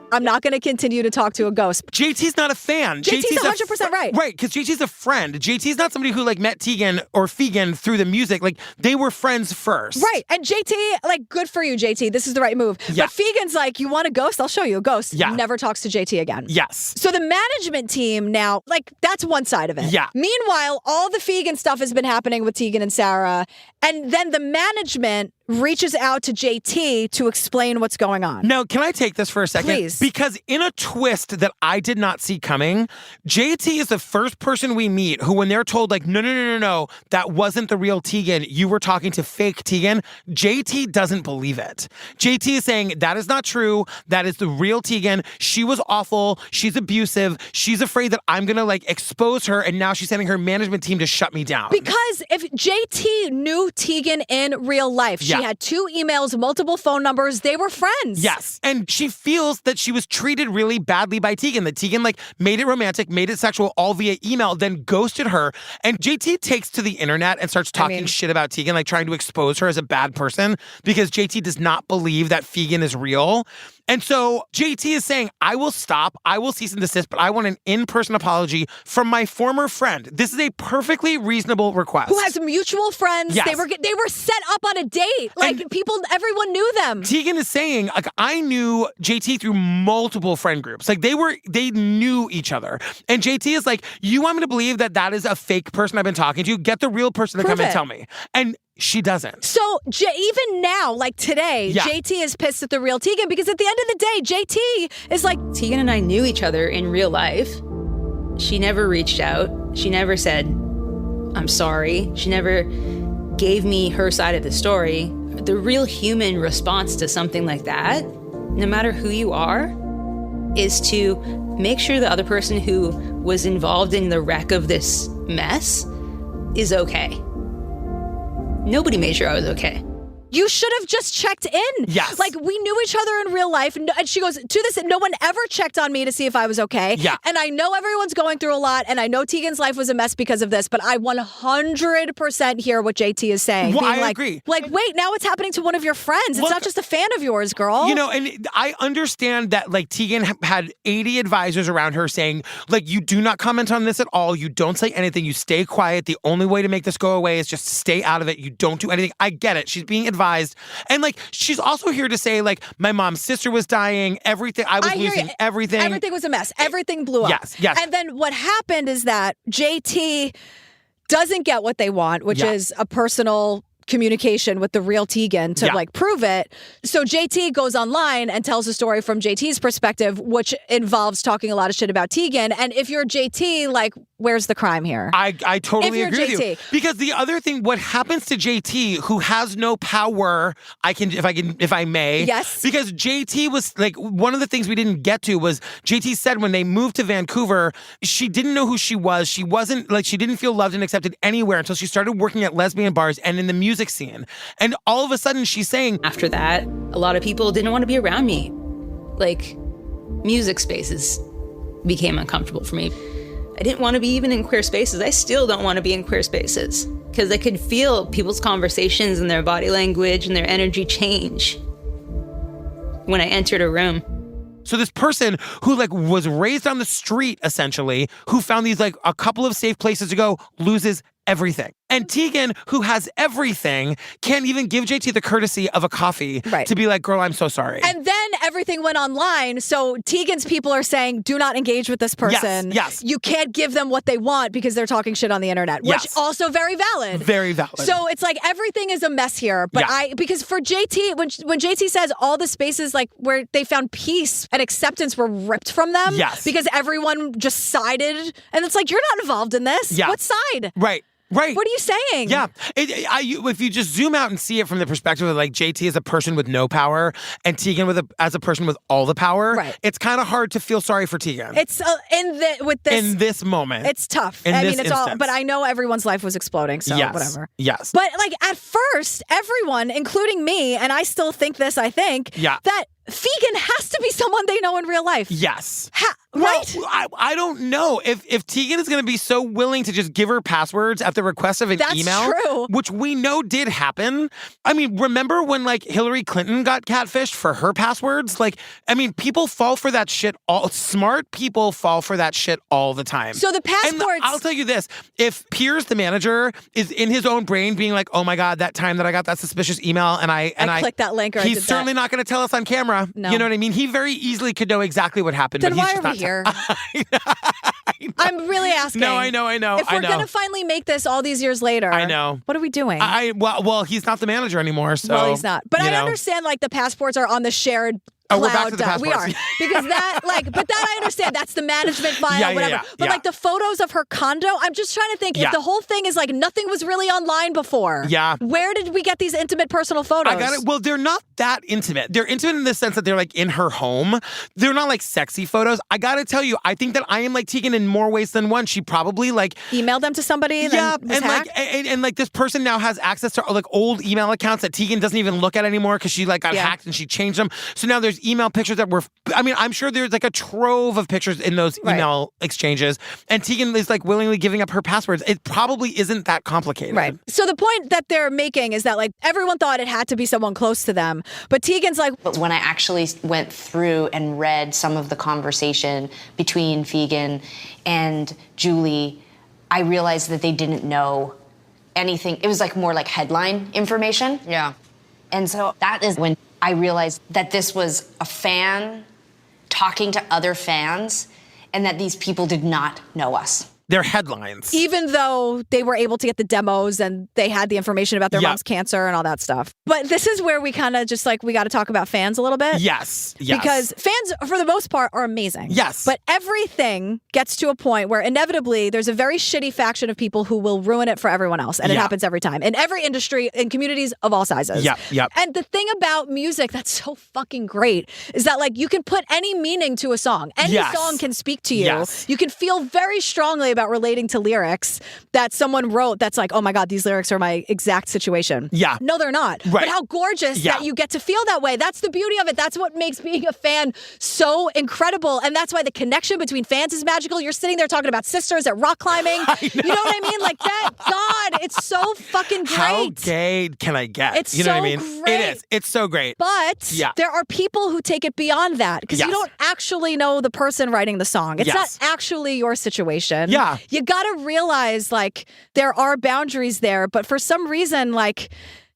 I'm not going to continue to talk to a ghost. JT's not a fan. JT's 100% right. Right, because JT's a friend. JT's not somebody who, like, met Tegan or Fegan through the music. Like, they were friends first. Right, and JT, like, good for you, JT. This is the right move. Yeah. But Fegan's like, you want a ghost? I'll show you a ghost. Yeah. Never talks to JT again. Yes. So the management team now, like, that's one side of it. Yeah. Meanwhile, all the Fegan stuff has been happening with Tegan and Sarah, and then the management reaches out to JT to explain what's going on. Now, can I take this for a second? Please. Because in a twist that I did not see coming, JT is the first person we meet who, when they're told, like, no, that wasn't the real Tegan, you were talking to fake Tegan, JT doesn't believe it. JT is saying, that is not true. That is the real Tegan. She was awful. She's abusive. She's afraid that I'm going to, like, expose her, and now she's sending her management team to shut me down. Because if JT knew Tegan in real life, she had 2 emails, multiple phone numbers. They were friends. Yes. And she feels that she was treated really badly by Tegan, that Tegan, like, made it romantic, made it sexual, all via email, then ghosted her. And JT takes to the internet and starts talking shit about Tegan, like trying to expose her as a bad person because JT does not believe that Fegan is real. And so JT is saying, I will stop, I will cease and desist, but I want an in-person apology from my former friend. This is a perfectly reasonable request. Who has mutual friends. Yes. They were set up on a date. Like, everyone knew them. Tegan is saying, like, I knew JT through multiple friend groups. Like, they knew each other. And JT is like, you want me to believe that that is a fake person I've been talking to? Get the real person to come and tell me. And she doesn't. So even now, like today, JT is pissed at the real Tegan because at the end of the day, JT is like... Tegan and I knew each other in real life. She never reached out. She never said, I'm sorry. She never gave me her side of the story. The real human response to something like that, no matter who you are, is to make sure the other person who was involved in the wreck of this mess is okay. Nobody made sure I was okay. You should have just checked in. Yes. Like, we knew each other in real life. And she goes, to this, no one ever checked on me to see if I was okay. Yeah. And I know everyone's going through a lot, and I know Tegan's life was a mess because of this, but I 100% hear what JT is saying. Well, being I like, agree. Like, wait, now it's happening to one of your friends. It's not just a fan of yours, girl. You know, and I understand that, like, Tegan had 80 advisors around her saying, like, you do not comment on this at all. You don't say anything. You stay quiet. The only way to make this go away is just stay out of it. You don't do anything. I get it. She's being advised. And, like, she's also here to say, like, my mom's sister was dying. Everything. I was losing everything. Everything was a mess. Everything blew up. Yes. And then what happened is that JT doesn't get what they want, which is a personal communication with the real Tegan to like prove it. So JT goes online and tells a story from JT's perspective, which involves talking a lot of shit about Tegan. And if you're JT, like, where's the crime here? I totally agree JT. with you. Because the other thing, what happens to JT, who has no power, if I may. Yes. Because JT was, like, one of the things we didn't get to was JT said when they moved to Vancouver, she didn't know who she was. She wasn't, like, she didn't feel loved and accepted anywhere until she started working at lesbian bars and in the music scene. And all of a sudden she's saying, After that, a lot of people didn't want to be around me. Like, music spaces became uncomfortable for me. I didn't want to be even in queer spaces. I still don't want to be in queer spaces because I could feel people's conversations and their body language and their energy change when I entered a room. So this person who, like, was raised on the street, essentially, who found these, like, a couple of safe places to go, loses everything. And Tegan, who has everything, can't even give JT the courtesy of a coffee to be like, girl, I'm so sorry. And then everything went online. So Tegan's people are saying, do not engage with this person. Yes. You can't give them what they want because they're talking shit on the internet, which also very valid. Very valid. So it's like everything is a mess here. But because for JT, when JT says all the spaces like where they found peace and acceptance were ripped from them because everyone just sided. And it's like, you're not involved in this. Yeah. What side? Right. What are you saying? Yeah. If you just zoom out and see it from the perspective of, like, JT as a person with no power and Tegan as a person with all the power, it's kind of hard to feel sorry for Tegan. It's in this moment. It's tough. It's all, but I know everyone's life was exploding, so whatever. Yes. But, like, at first, everyone, including me, and I still think this, that Fegan has to be someone they know in real life. Yes. Right? Well, I don't know if Tegan is going to be so willing to just give her passwords at the request of an email. That's true. Which we know did happen. I mean, remember when, like, Hillary Clinton got catfished for her passwords? Like, I mean, people fall for that shit. Smart people fall for that shit all the time. So the passports. And I'll tell you this: if Piers, the manager, is in his own brain being like, "Oh my God, that time that I got that suspicious email and I clicked that link," or he's certainly not going to tell us on camera. No. You know what I mean? He very easily could know exactly what happened. Then but he's why just are not we here? I'm really asking. No, I know. If we're going to finally make this all these years later, I know. What are we doing? Well, he's not the manager anymore. So well, he's not. But I understand, like, the passports are on the shared. Oh, we're back to the We are. passports. Because but that I understand. That's the management file, whatever. But like the photos of her condo, I'm just trying to think if the whole thing is like nothing was really online before. Yeah. Where did we get these intimate personal photos? I got it. Well, they're not that intimate. They're intimate in the sense that they're, like, in her home. They're not, like, sexy photos. I got to tell you, I think that I am like Tegan in more ways than one. She probably, like, emailed them to somebody. And like this person now has access to, like, old email accounts that Tegan doesn't even look at anymore because she, like, got hacked and she changed them. So now there's email pictures that were, I mean, I'm sure there's, like, a trove of pictures in those email exchanges. And Tegan is, like, willingly giving up her passwords. It probably isn't that complicated. Right. So the point that they're making is that, like, everyone thought it had to be someone close to them. But Tegan's like... But when I actually went through and read some of the conversation between Fegan and Julie, I realized that they didn't know anything. It was, like, more like headline information. Yeah. And so that is when I realized that this was a fan talking to other fans and that these people did not know us. They're headlines. Even though they were able to get the demos and they had the information about their mom's cancer and all that stuff. But this is where we kind of just, like, we got to talk about fans a little bit. Yes. Because fans, for the most part, are amazing. Yes. But everything gets to a point where inevitably there's a very shitty faction of people who will ruin it for everyone else. And it happens every time. In every industry, in communities of all sizes. Yep. And the thing about music that's so fucking great is that, like, you can put any meaning to a song. Any song can speak to you. Yes. You can feel very strongly about relating to lyrics that someone wrote that's like, oh my God, these lyrics are my exact situation. Yeah. No, they're not. Right. But how gorgeous that you get to feel that way. That's the beauty of it. That's what makes being a fan so incredible. And that's why the connection between fans is magical. You're sitting there talking about sisters at rock climbing. You know what I mean? Like that. God, it's so fucking great. How gay can I get? It's you know so what I mean? great. It is. It's so great. But there are people who take it beyond that because you don't actually know the person writing the song. It's not actually your situation. Yeah. You got to realize like there are boundaries there, but for some reason, like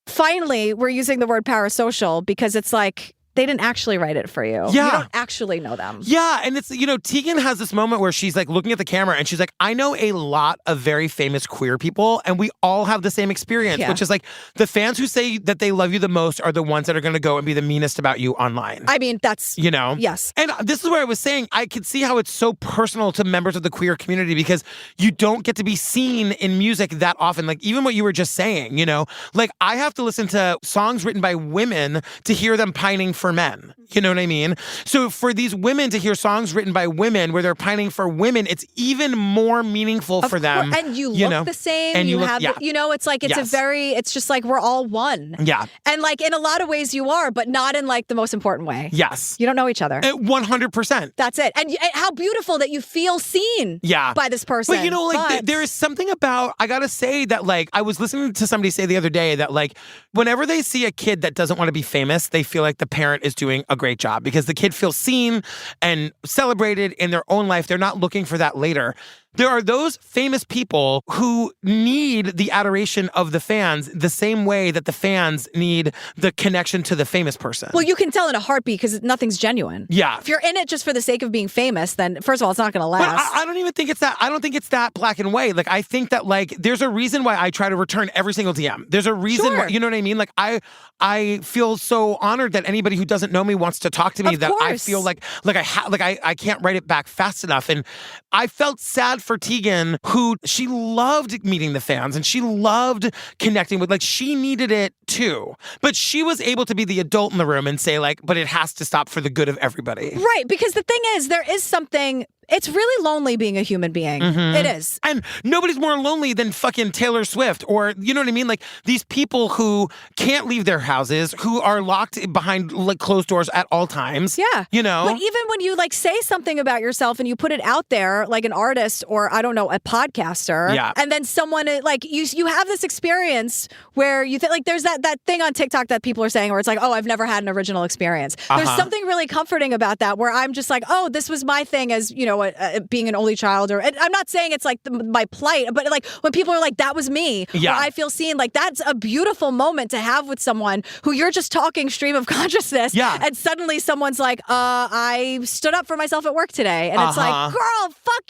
finally we're using the word parasocial because it's like they didn't actually write it for you. Yeah. You don't actually know them. Yeah, and it's, you know, Tegan has this moment where she's like looking at the camera and she's like, I know a lot of very famous queer people and we all have the same experience, which is like the fans who say that they love you the most are the ones that are going to go and be the meanest about you online. I mean, that's, you know? Yes. And this is where I was saying, I could see how it's so personal to members of the queer community because you don't get to be seen in music that often. Like even what you were just saying, you know, like I have to listen to songs written by women to hear them pining for men. You know what I mean? So for these women to hear songs written by women where they're pining for women, it's even more meaningful for them. And you look the same. And you look, have, you know, it's like, it's it's just like we're all one. Yeah. And like in a lot of ways you are, but not in like the most important way. Yes. You don't know each other. 100%. That's it. And how beautiful that you feel seen by this person. But you know, like there is something about, I gotta say that like, I was listening to somebody say the other day that like, whenever they see a kid that doesn't want to be famous, they feel like the parent is doing a great job because the kid feels seen and celebrated in their own life. They're not looking for that later. There are those famous people who need the adoration of the fans the same way that the fans need the connection to the famous person. Well, you can tell in a heartbeat because nothing's genuine. Yeah. If you're in it just for the sake of being famous, then first of all, it's not going to last. But I don't even think it's that. I don't think it's that black and white. Like, I think that, like, there's a reason why I try to return every single DM. There's a reason why, you know what I mean? Like, I feel so honored that anybody who doesn't know me wants to talk to me, that I feel like I can't write it back fast enough. And I felt sad for Tegan, who she loved meeting the fans and she loved connecting with, like, she needed it too. But she was able to be the adult in the room and say, like, but it has to stop for the good of everybody. Right, because the thing is, there is something, it's really lonely being a human being. Mm-hmm. It is. And nobody's more lonely than fucking Taylor Swift or, you know what I mean? Like, these people who can't leave their houses, who are locked behind, like, closed doors at all times. Yeah. You know? But even when you, like, say something about yourself and you put it out there, like an artist or, I don't know, a podcaster. Yeah. And then someone, like, you have this experience where you think, like, there's that thing on TikTok that people are saying where it's like, oh, I've never had an original experience. There's something really comforting about that where I'm just like, oh, this was my thing as, you know, being an only child, or I'm not saying it's like my plight, but like when people are like, that was me, or I feel seen, like that's a beautiful moment to have with someone who you're just talking stream of consciousness, and suddenly someone's like, I stood up for myself at work today, and it's like, girl, fuck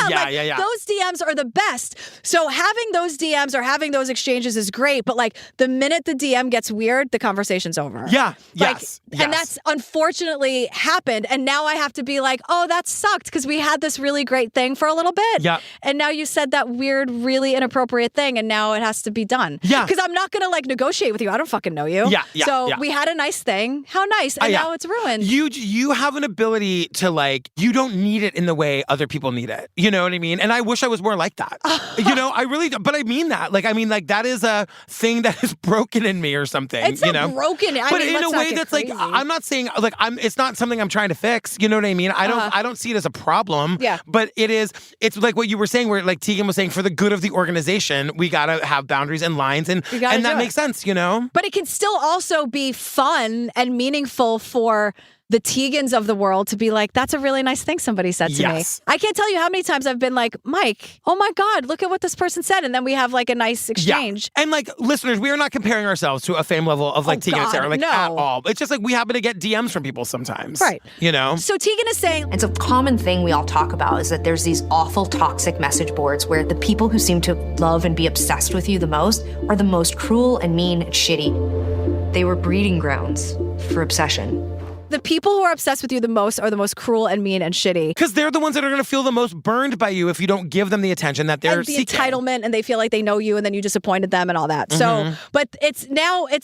yeah, those DMs are the best. So having those DMs or having those exchanges is great, but like the minute the DM gets weird, the conversation's over. Yeah, like, and that's unfortunately happened, and now I have to be like, oh, that sucked because we had this really great thing for a little bit. Yeah. And now you said that weird, really inappropriate thing, and now it has to be done. Yeah. Because I'm not gonna like negotiate with you. I don't fucking know you. So we had a nice thing. How nice. And now it's ruined. You have an ability to, like, you don't need it in the way other people need it. You know what I mean? And I wish I was more like that. You know, I really do. But I mean that. Like, I mean, like, that is a thing that is broken in me or something. It's you not know? broken. But in a way that's crazy. like, I'm not saying, like, it's not something I'm trying to fix. You know what I mean? I don't see it as a problem. Yeah. But it's like what you were saying, where like Tegan was saying, for the good of the organization, we gotta have boundaries and lines, and that makes sense, you know? But it can still also be fun and meaningful for the Tegans of the world to be like, that's a really nice thing somebody said to me. I can't tell you how many times I've been like, Mike, oh my God, look at what this person said. And then we have like a nice exchange. Yeah. And like, listeners, we are not comparing ourselves to a fame level of like Tegan and Sarah, like at all. It's just like we happen to get DMs from people sometimes. Right. You know? So Tegan is saying, it's a common thing we all talk about is that there's these awful toxic message boards where the people who seem to love and be obsessed with you the most are the most cruel and mean and shitty. They were breeding grounds for obsession. The people who are obsessed with you the most are the most cruel and mean and shitty. Because they're the ones that are going to feel the most burned by you if you don't give them the attention that they're and the seeking. Entitlement, and they feel like they know you and then you disappointed them and all that. So, but it's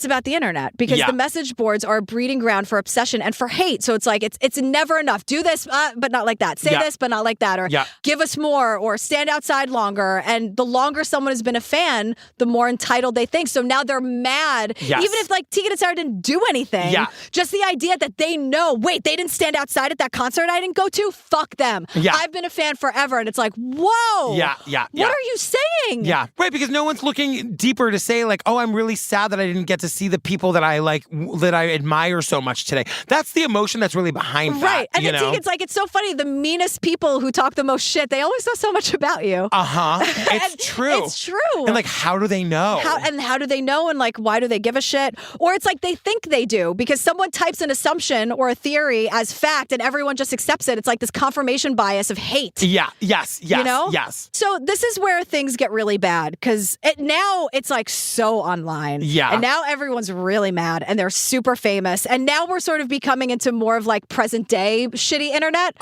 about the internet because the message boards are a breeding ground for obsession and for hate. So it's like, it's never enough. Do this, but not like that. Say this, but not like that. Or give us more, or stand outside longer. And the longer someone has been a fan, the more entitled they think. So now they're mad. Even if like Tegan and Sarah didn't do anything, just the idea that they know, wait, they didn't stand outside at that concert I didn't go to? Fuck them. I've been a fan forever. And it's like, whoa. What are you saying? Yeah. Right. Because no one's looking deeper to say like, oh, I'm really sad that I didn't get to see the people that I like, that I admire so much today. That's the emotion that's really behind that. Right. And then Tegan's like, it's so funny. The meanest people who talk the most shit, they always know so much about you. It's true. It's true. And like, how do they know? How do they know? And like, why do they give a shit? Or it's like they think they do because someone types an assumption or a theory as fact and everyone just accepts it. It's like this confirmation bias of hate. Yes. You know? Yes. So this is where things get really bad because now it's like so online. And now everyone's really mad and they're super famous. And now we're sort of becoming into more of like present day shitty internet.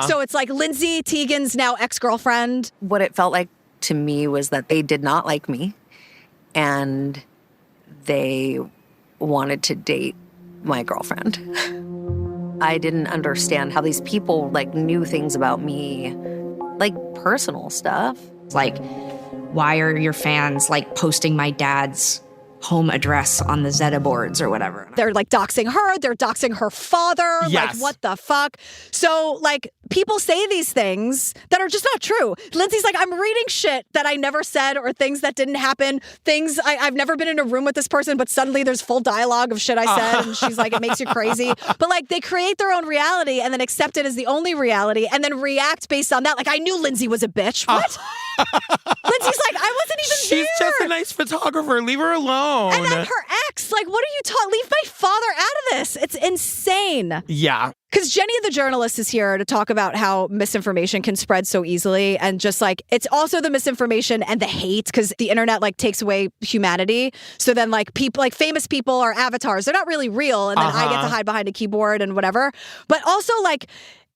So it's like Lindsay, Tegan's now ex-girlfriend. What it felt like to me was that they did not like me and they wanted to date my girlfriend. I didn't understand how these people like knew things about me, like personal stuff. Like, why are your fans like posting my dad's home address on the Zeta boards or whatever? They're like doxing her. They're doxing her father. Like, what the fuck? So like people say these things that are just not true. Lindsay's like, I'm reading shit that I never said or things that didn't happen. Things I've never been in a room with this person, but suddenly there's full dialogue of shit I said. And she's like, it makes you crazy. But like they create their own reality and then accept it as the only reality and then react based on that. Like I knew Lindsay was a bitch. What? Lindsay's like, I wasn't even there. She's just a nice photographer. Leave her alone. And then her ex, like, what are you talking? Leave my father out of this. It's insane. Yeah. Because Jenny the journalist is here to talk about how misinformation can spread so easily. And just like, it's also the misinformation and the hate because the internet like takes away humanity. So then like people, like famous people are avatars. They're not really real. And then I get to hide behind a keyboard and whatever. But also like,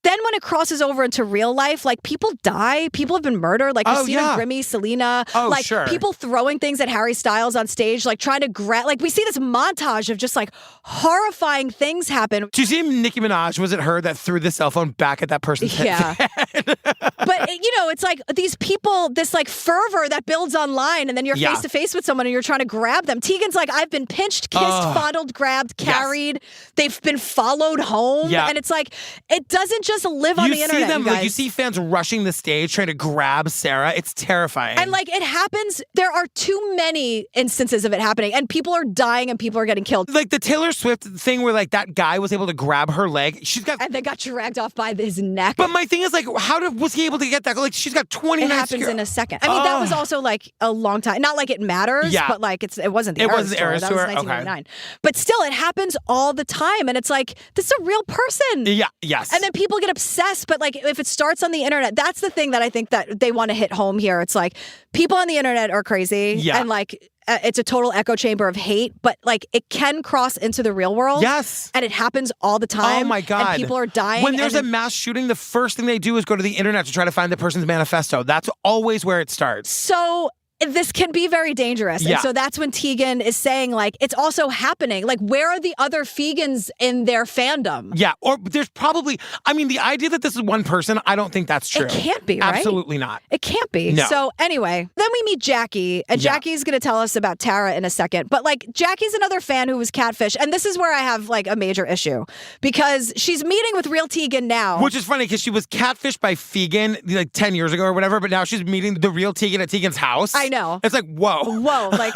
then when it crosses over into real life, like people die, people have been murdered, like Christina Grimmie, Selena, like people throwing things at Harry Styles on stage, like trying to grab, like we see this montage of just like horrifying things happen. Did you see Nicki Minaj? Was it her that threw the cell phone back at that person's head? But you know, it's like these people, this like fervor that builds online and then you're face to face with someone and you're trying to grab them. Tegan's like, I've been pinched, kissed, fondled, grabbed, carried. They've been followed home. And it's like, it doesn't just live on the internet. You see them, you guys. like you see fans rushing the stage trying to grab Sarah. It's terrifying. And like it happens, there are too many instances of it happening and people are dying and people are getting killed. Like the Taylor Swift thing where like that guy was able to grab her leg. And then got dragged off by his neck. But my thing is like, was he able to get that? Like she's got 20 It minutes. happens in a second. I mean, that was also like a long time. Not like it matters, but like it wasn't the Eras Tour. That was 1999. But still, it happens all the time. And it's like, this is a real person. Yes. And then people get obsessed. But like if it starts on the internet, that's the thing that I think that they want to hit home here. It's like people on the internet are crazy. And like it's a total echo chamber of hate, but like it can cross into the real world. Yes. And it happens all the time. Oh my God. And people are dying. When there's a mass shooting, the first thing they do is go to the internet to try to find the person's manifesto. That's always where it starts. So this can be very dangerous. And so that's when Tegan is saying, like, it's also happening. Like, where are the other Fegans in their fandom? Yeah, or there's probably, I mean, the idea that this is one person, I don't think that's true. It can't be, right? Absolutely not. It can't be. No. So anyway, then we meet Jackie, and Jackie's going to tell us about Tara in a second. But, like, Jackie's another fan who was catfish, and this is where I have, like, a major issue. Because she's meeting with real Tegan now. Which is funny, because she was catfished by Fegan, like, 10 years ago or whatever, but now she's meeting the real Tegan at Tegan's house. I know. It's like, whoa. Like,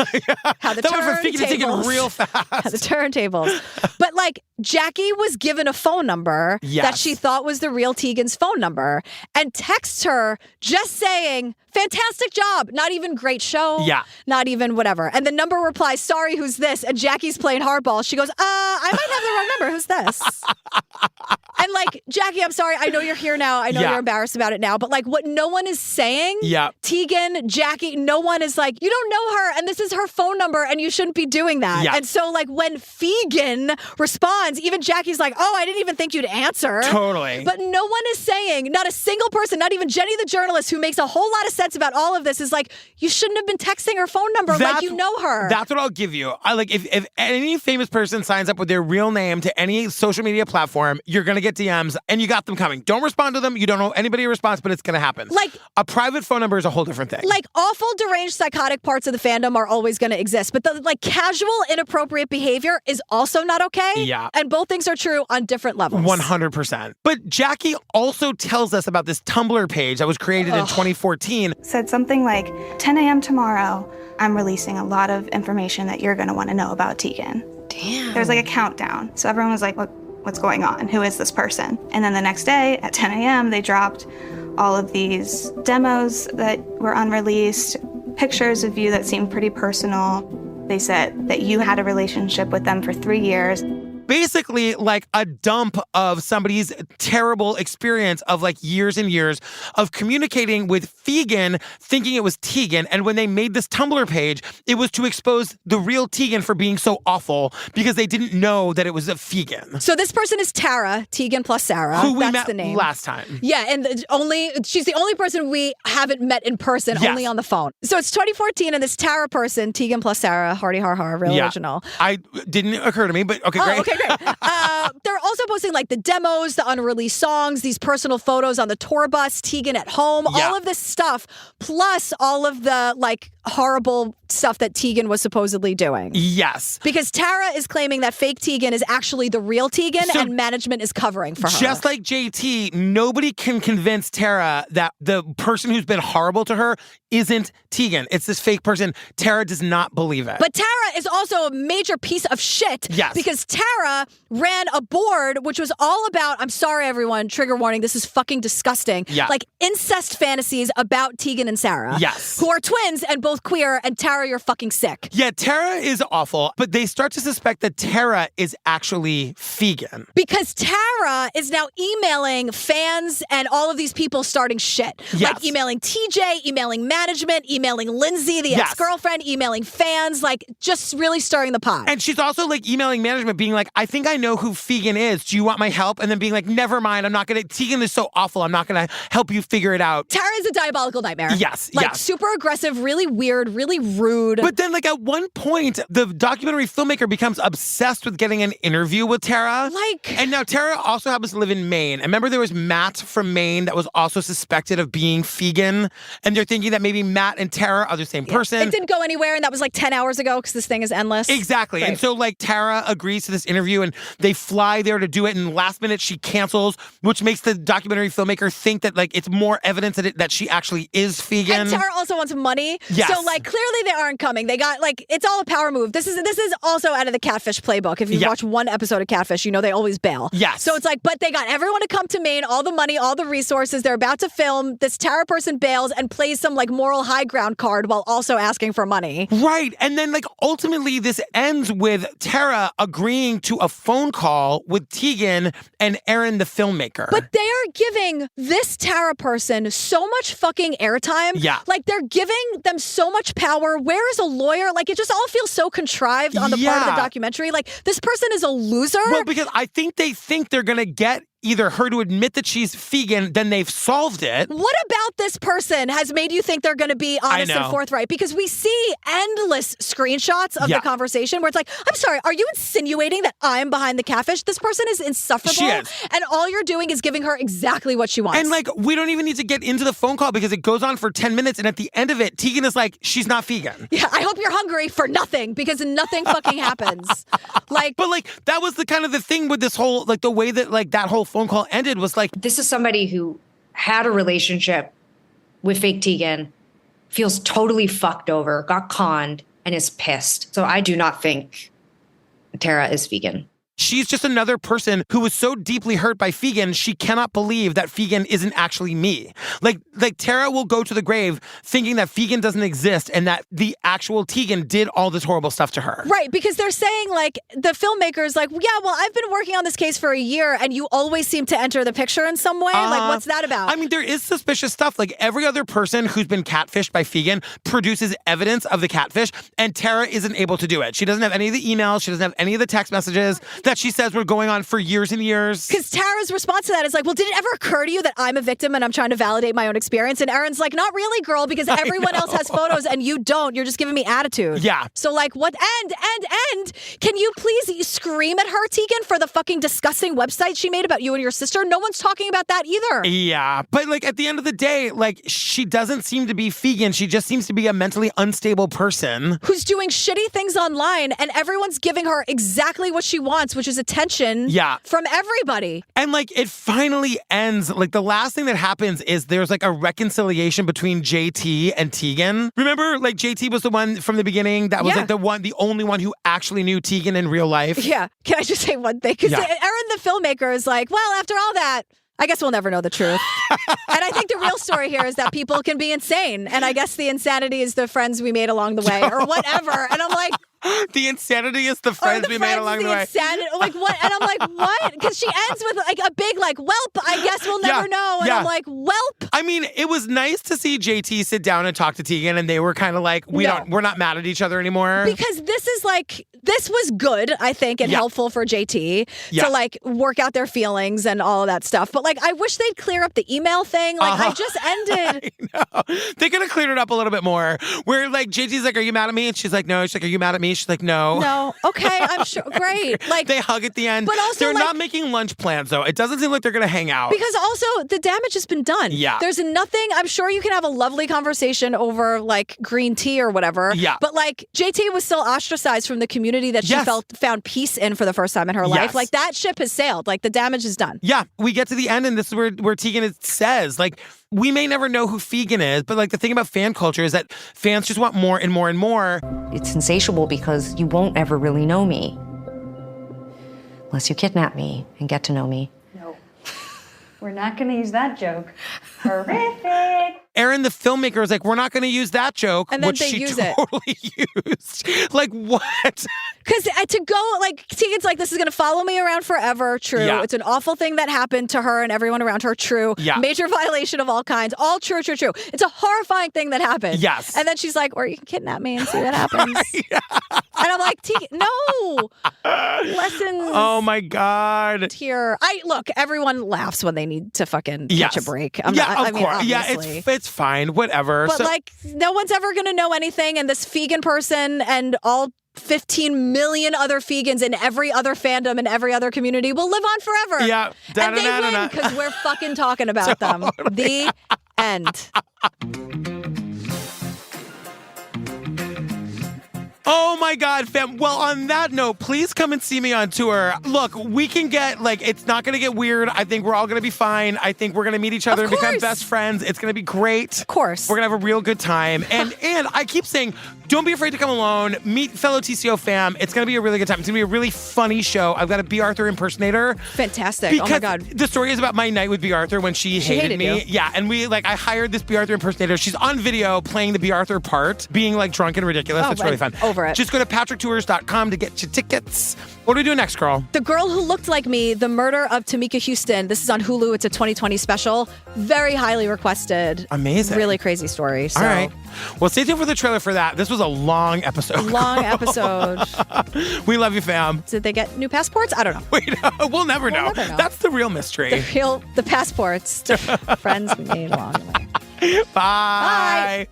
how the that went from Fegan to Tegan real fast. How the turntables. But, like, Jackie was given a phone number that she thought was the real Tegan's phone number and texts her just saying, fantastic job. Not even great show. Yeah. Not even whatever. And the number replies, sorry, who's this? And Jackie's playing hardball. She goes, I might have the wrong number. Who's this? And like, Jackie, I'm sorry. I know you're here now. I know you're embarrassed about it now. But like what no one is saying, Tegan, Jackie, no one is like, you don't know her and this is her phone number and you shouldn't be doing that. Yeah. And so like when Fegan responds, even Jackie's like, oh, I didn't even think you'd answer. Totally. But no one is saying, not a single person, not even Jenny the journalist who makes a whole lot of sense about all of this is like, you shouldn't have been texting her phone number like you know her. That's what I'll give you. I like if any famous person signs up with their real name to any social media platform, you're going to get DMs and you got them coming. Don't respond to them. You don't know anybody responds, but it's going to happen. Like a private phone number is a whole different thing. Like awful, deranged, psychotic parts of the fandom are always going to exist, but the like casual, inappropriate behavior is also not okay. Yeah. And both things are true on different levels. 100%. But Jackie also tells us about this Tumblr page that was created in 2014. Said something like, 10 a.m. tomorrow, I'm releasing a lot of information that you're going to want to know about Tegan. Damn. There's like a countdown. So everyone was like, what's going on? Who is this person? And then the next day at 10 a.m., they dropped all of these demos that were unreleased, pictures of you that seemed pretty personal. They said that you had a relationship with them for 3 years. Basically like a dump of somebody's terrible experience of like years and years of communicating with Fegan, thinking it was Tegan. And when they made this Tumblr page, it was to expose the real Tegan for being so awful because they didn't know that it was a Fegan. So this person is Tara, Tegan plus Sarah. Who we That's met the name. last time. Yeah, and she's the only person we haven't met in person, only on the phone. So it's 2014, and this Tara person, Tegan plus Sarah, Hardy Har Har, real original. I didn't occur to me, but okay, great. Okay, great. They're also posting like the demos, the unreleased songs, these personal photos on the tour bus, Tegan at home, all of this stuff, plus all of the like horrible stuff that Tegan was supposedly doing. Yes. Because Tara is claiming that fake Tegan is actually the real Tegan and management is covering for her. Just like JT, nobody can convince Tara that the person who's been horrible to her isn't Tegan. It's this fake person. Tara does not believe it. But Tara is also a major piece of shit. Yes. Because Tara ran a board which was all about, I'm sorry everyone, trigger warning, this is fucking disgusting. Yeah. Like incest fantasies about Tegan and Sarah. Yes. Who are twins and both queer, and Tara, you're fucking sick. Yeah, Tara is awful, but they start to suspect that Tara is actually Fegan. Because Tara is now emailing fans and all of these people starting shit. Yes. Like emailing TJ, emailing management, emailing Lindsay, the ex-girlfriend, emailing fans, like just really stirring the pot. And she's also like emailing management being like, I think I know who Fegan is. Do you want my help? And then being like, never mind, I'm not going to, Tegan is so awful, I'm not going to help you figure it out. Tara is a diabolical nightmare. Yes, Like super aggressive, really weird, really rude. But then like at one point, the documentary filmmaker becomes obsessed with getting an interview with Tara. And now Tara also happens to live in Maine. And remember there was Matt from Maine that was also suspected of being Fegan. And they're thinking that maybe Matt and Tara are the same person. It didn't go anywhere, and that was like 10 hours ago because this thing is endless. Exactly. Right. And so like Tara agrees to this interview and they fly there to do it, and last minute she cancels, which makes the documentary filmmaker think that like it's more evidence that she actually is Fegan. And Tara also wants money. Yes. So like clearly they aren't coming. They got like, it's all a power move. This is also out of the Catfish playbook. If you watch one episode of Catfish, you know they always bail. Yes. So it's like, but they got everyone to come to Maine, all the money, all the resources. They're about to film. This Tara person bails and plays some like moral high ground card while also asking for money. Right. And then like ultimately this ends with Tara agreeing to a phone call with Tegan and Aaron the filmmaker. But they are giving this Tara person so much fucking airtime. Yeah. Like they're giving them so much power. Where is a lawyer? Like it just all feels so contrived on the part of the documentary. Like this person is a loser. Well, because I think they think they're going to get either her to admit that she's Fegan, then they've solved it. What about this person has made you think they're going to be honest and forthright? Because we see endless screenshots of the conversation where it's like, I'm sorry, are you insinuating that I'm behind the catfish? This person is insufferable. She is. And all you're doing is giving her exactly what she wants. And like, we don't even need to get into the phone call because it goes on for 10 minutes. And at the end of it, Tegan is like, she's not Fegan. Yeah, I hope you're hungry for nothing because nothing fucking happens. Like, but like, that was the kind of the thing with this whole, like the way that like that whole phone call ended was like, this is somebody who had a relationship with fake Tegan, feels totally fucked over, got conned, and is pissed. So I do not think Tara is Fegan. She's just another person who was so deeply hurt by Fegan, she cannot believe that Fegan isn't actually me. Like Tara will go to the grave thinking that Fegan doesn't exist and that the actual Tegan did all this horrible stuff to her. Right, because they're saying, like, the filmmaker's like, yeah, well, I've been working on this case for a year and you always seem to enter the picture in some way. Like, what's that about? I mean, there is suspicious stuff. Like, every other person who's been catfished by Fegan produces evidence of the catfish, and Tara isn't able to do it. She doesn't have any of the emails. She doesn't have any of the text messages that she says were going on for years and years. Because Tara's response to that is like, well, did it ever occur to you that I'm a victim and I'm trying to validate my own experience? And Erin's like, not really, girl, because everyone else has photos and you don't. You're just giving me attitude. Yeah. So like, what? And can you please scream at her, Tegan, for the fucking disgusting website she made about you and your sister? No one's talking about that either. Yeah. But like, at the end of the day, like, she doesn't seem to be Fegan. She just seems to be a mentally unstable person who's doing shitty things online, and everyone's giving her exactly what she wants, which is attention from everybody. And like, it finally ends. Like, the last thing that happens is there's like a reconciliation between JT and Tegan. Remember, like, JT was the one from the beginning that was like the only one who actually knew Tegan in real life. Yeah. Can I just say one thing? Because Erin, the filmmaker, is like, well, after all that, I guess we'll never know the truth. And I think the real story here is that people can be insane. And I guess the insanity is the friends we made along the way or whatever. And I'm like, the insanity is the friends we made along the way. Insanity, like what? And I'm like, what? Because she ends with like a big like, welp, I guess we'll never know. And I'm like, welp. I mean, it was nice to see JT sit down and talk to Tegan, and they were kind of like, we're not mad at each other anymore. Because this was good, I think, and helpful for JT to like work out their feelings and all of that stuff. But like, I wish they'd clear up the email thing. Like, I just ended. I know. They could have cleared it up a little bit more. Where like, JT's like, are you mad at me? And she's like, no. She's like, are you mad at me? She's like, no. No. Okay, I'm sure. Great. Like, they hug at the end. But also, they're not making lunch plans, though. It doesn't seem like they're going to hang out. Because also, the damage has been done. Yeah. There's nothing. I'm sure you can have a lovely conversation over like green tea or whatever. Yeah. But like, JT was still ostracized from the community that she found peace in for the first time in her life. Like, that ship has sailed. Like, the damage is done. Yeah. We get to the end, and this is where Tegan says, like, we may never know who Fegan is, but like, the thing about fan culture is that fans just want more and more and more. It's insatiable because you won't ever really know me unless you kidnap me and get to know me. No, we're not going to use that joke. Horrific. Erin, the filmmaker, is like, we're not going to use that joke, and then which they she use totally used. Like, what? Because to go, like, Tegan's like, this is going to follow me around forever. True. Yeah. It's an awful thing that happened to her and everyone around her. True. Yeah. Major violation of all kinds. All true. It's a horrifying thing that happened. Yes. And then she's like, or you can kidnap me and see what happens. And I'm like, Tegan, no. Lessons. Oh, my God. Here. Look, everyone laughs when they need to fucking catch a break. Of course. Yeah, it's fine. Whatever. But like, no one's ever going to know anything. And this Fegan person and all 15 million other Fegans in every other fandom and every other community will live on forever. Yeah. And they win because we're fucking talking about them. The end. Oh my God, fam. Well, on that note, please come and see me on tour. Look, we can get, like, it's not going to get weird. I think we're all going to be fine. I think we're going to meet each other and become best friends. It's going to be great. Of course. We're going to have a real good time. And I keep saying, don't be afraid to come alone. Meet fellow TCO fam. It's going to be a really good time. It's going to be a really funny show. I've got a B. Arthur impersonator. Fantastic. Oh my God. The story is about my night with B. Arthur when she hated me. You. Yeah. And I hired this B. Arthur impersonator. She's on video playing the B. Arthur part, being like drunk and ridiculous. It's really fun. Over it. Just go to patricktours.com to get your tickets. What are we doing next, girl? The Girl Who Looked Like Me, The Murder of Tamika Houston. This is on Hulu. It's a 2020 special. Very highly requested. Amazing. Really crazy story. So. All right. Well, stay tuned for the trailer for that. This was a long episode. Long episode. We love you, fam. Did they get new passports? I don't know. Wait, we'll never know. That's the real mystery. The passports to friends we made along the way. Bye.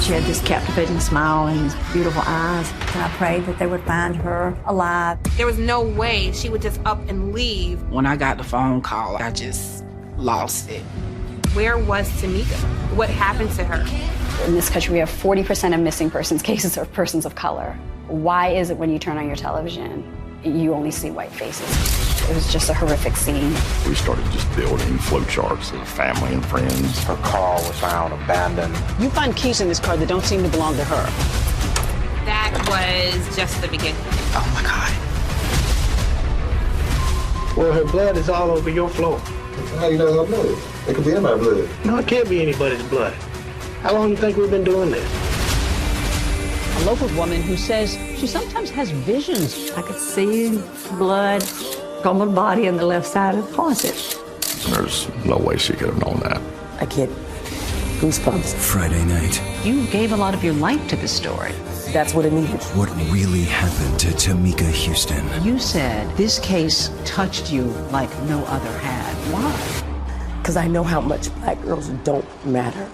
She had this captivating smile and these beautiful eyes. And I prayed that they would find her alive. There was no way she would just up and leave. When I got the phone call, I just lost it. Where was Tamika? What happened to her? In this country, we have 40% of missing persons cases are persons of color. Why is it when you turn on your television, you only see white faces? It was just a horrific scene. We started just building flowcharts of family and friends. Her car was found abandoned. You find keys in this car that don't seem to belong to her. That was just the beginning. Oh my God. Well, her blood is all over your floor. How you know her blood? It could be in my blood. No, it can't be anybody's blood. How long do you think we've been doing this? A local woman who says she sometimes has visions. I could see blood on my body on the left side of the closet. There's no way she could have known that. I get goosebumps. Friday night. You gave a lot of your life to this story. That's what it needed. What really happened to Tamika Houston? You said this case touched you like no other had. Why? Because I know how much black girls don't matter.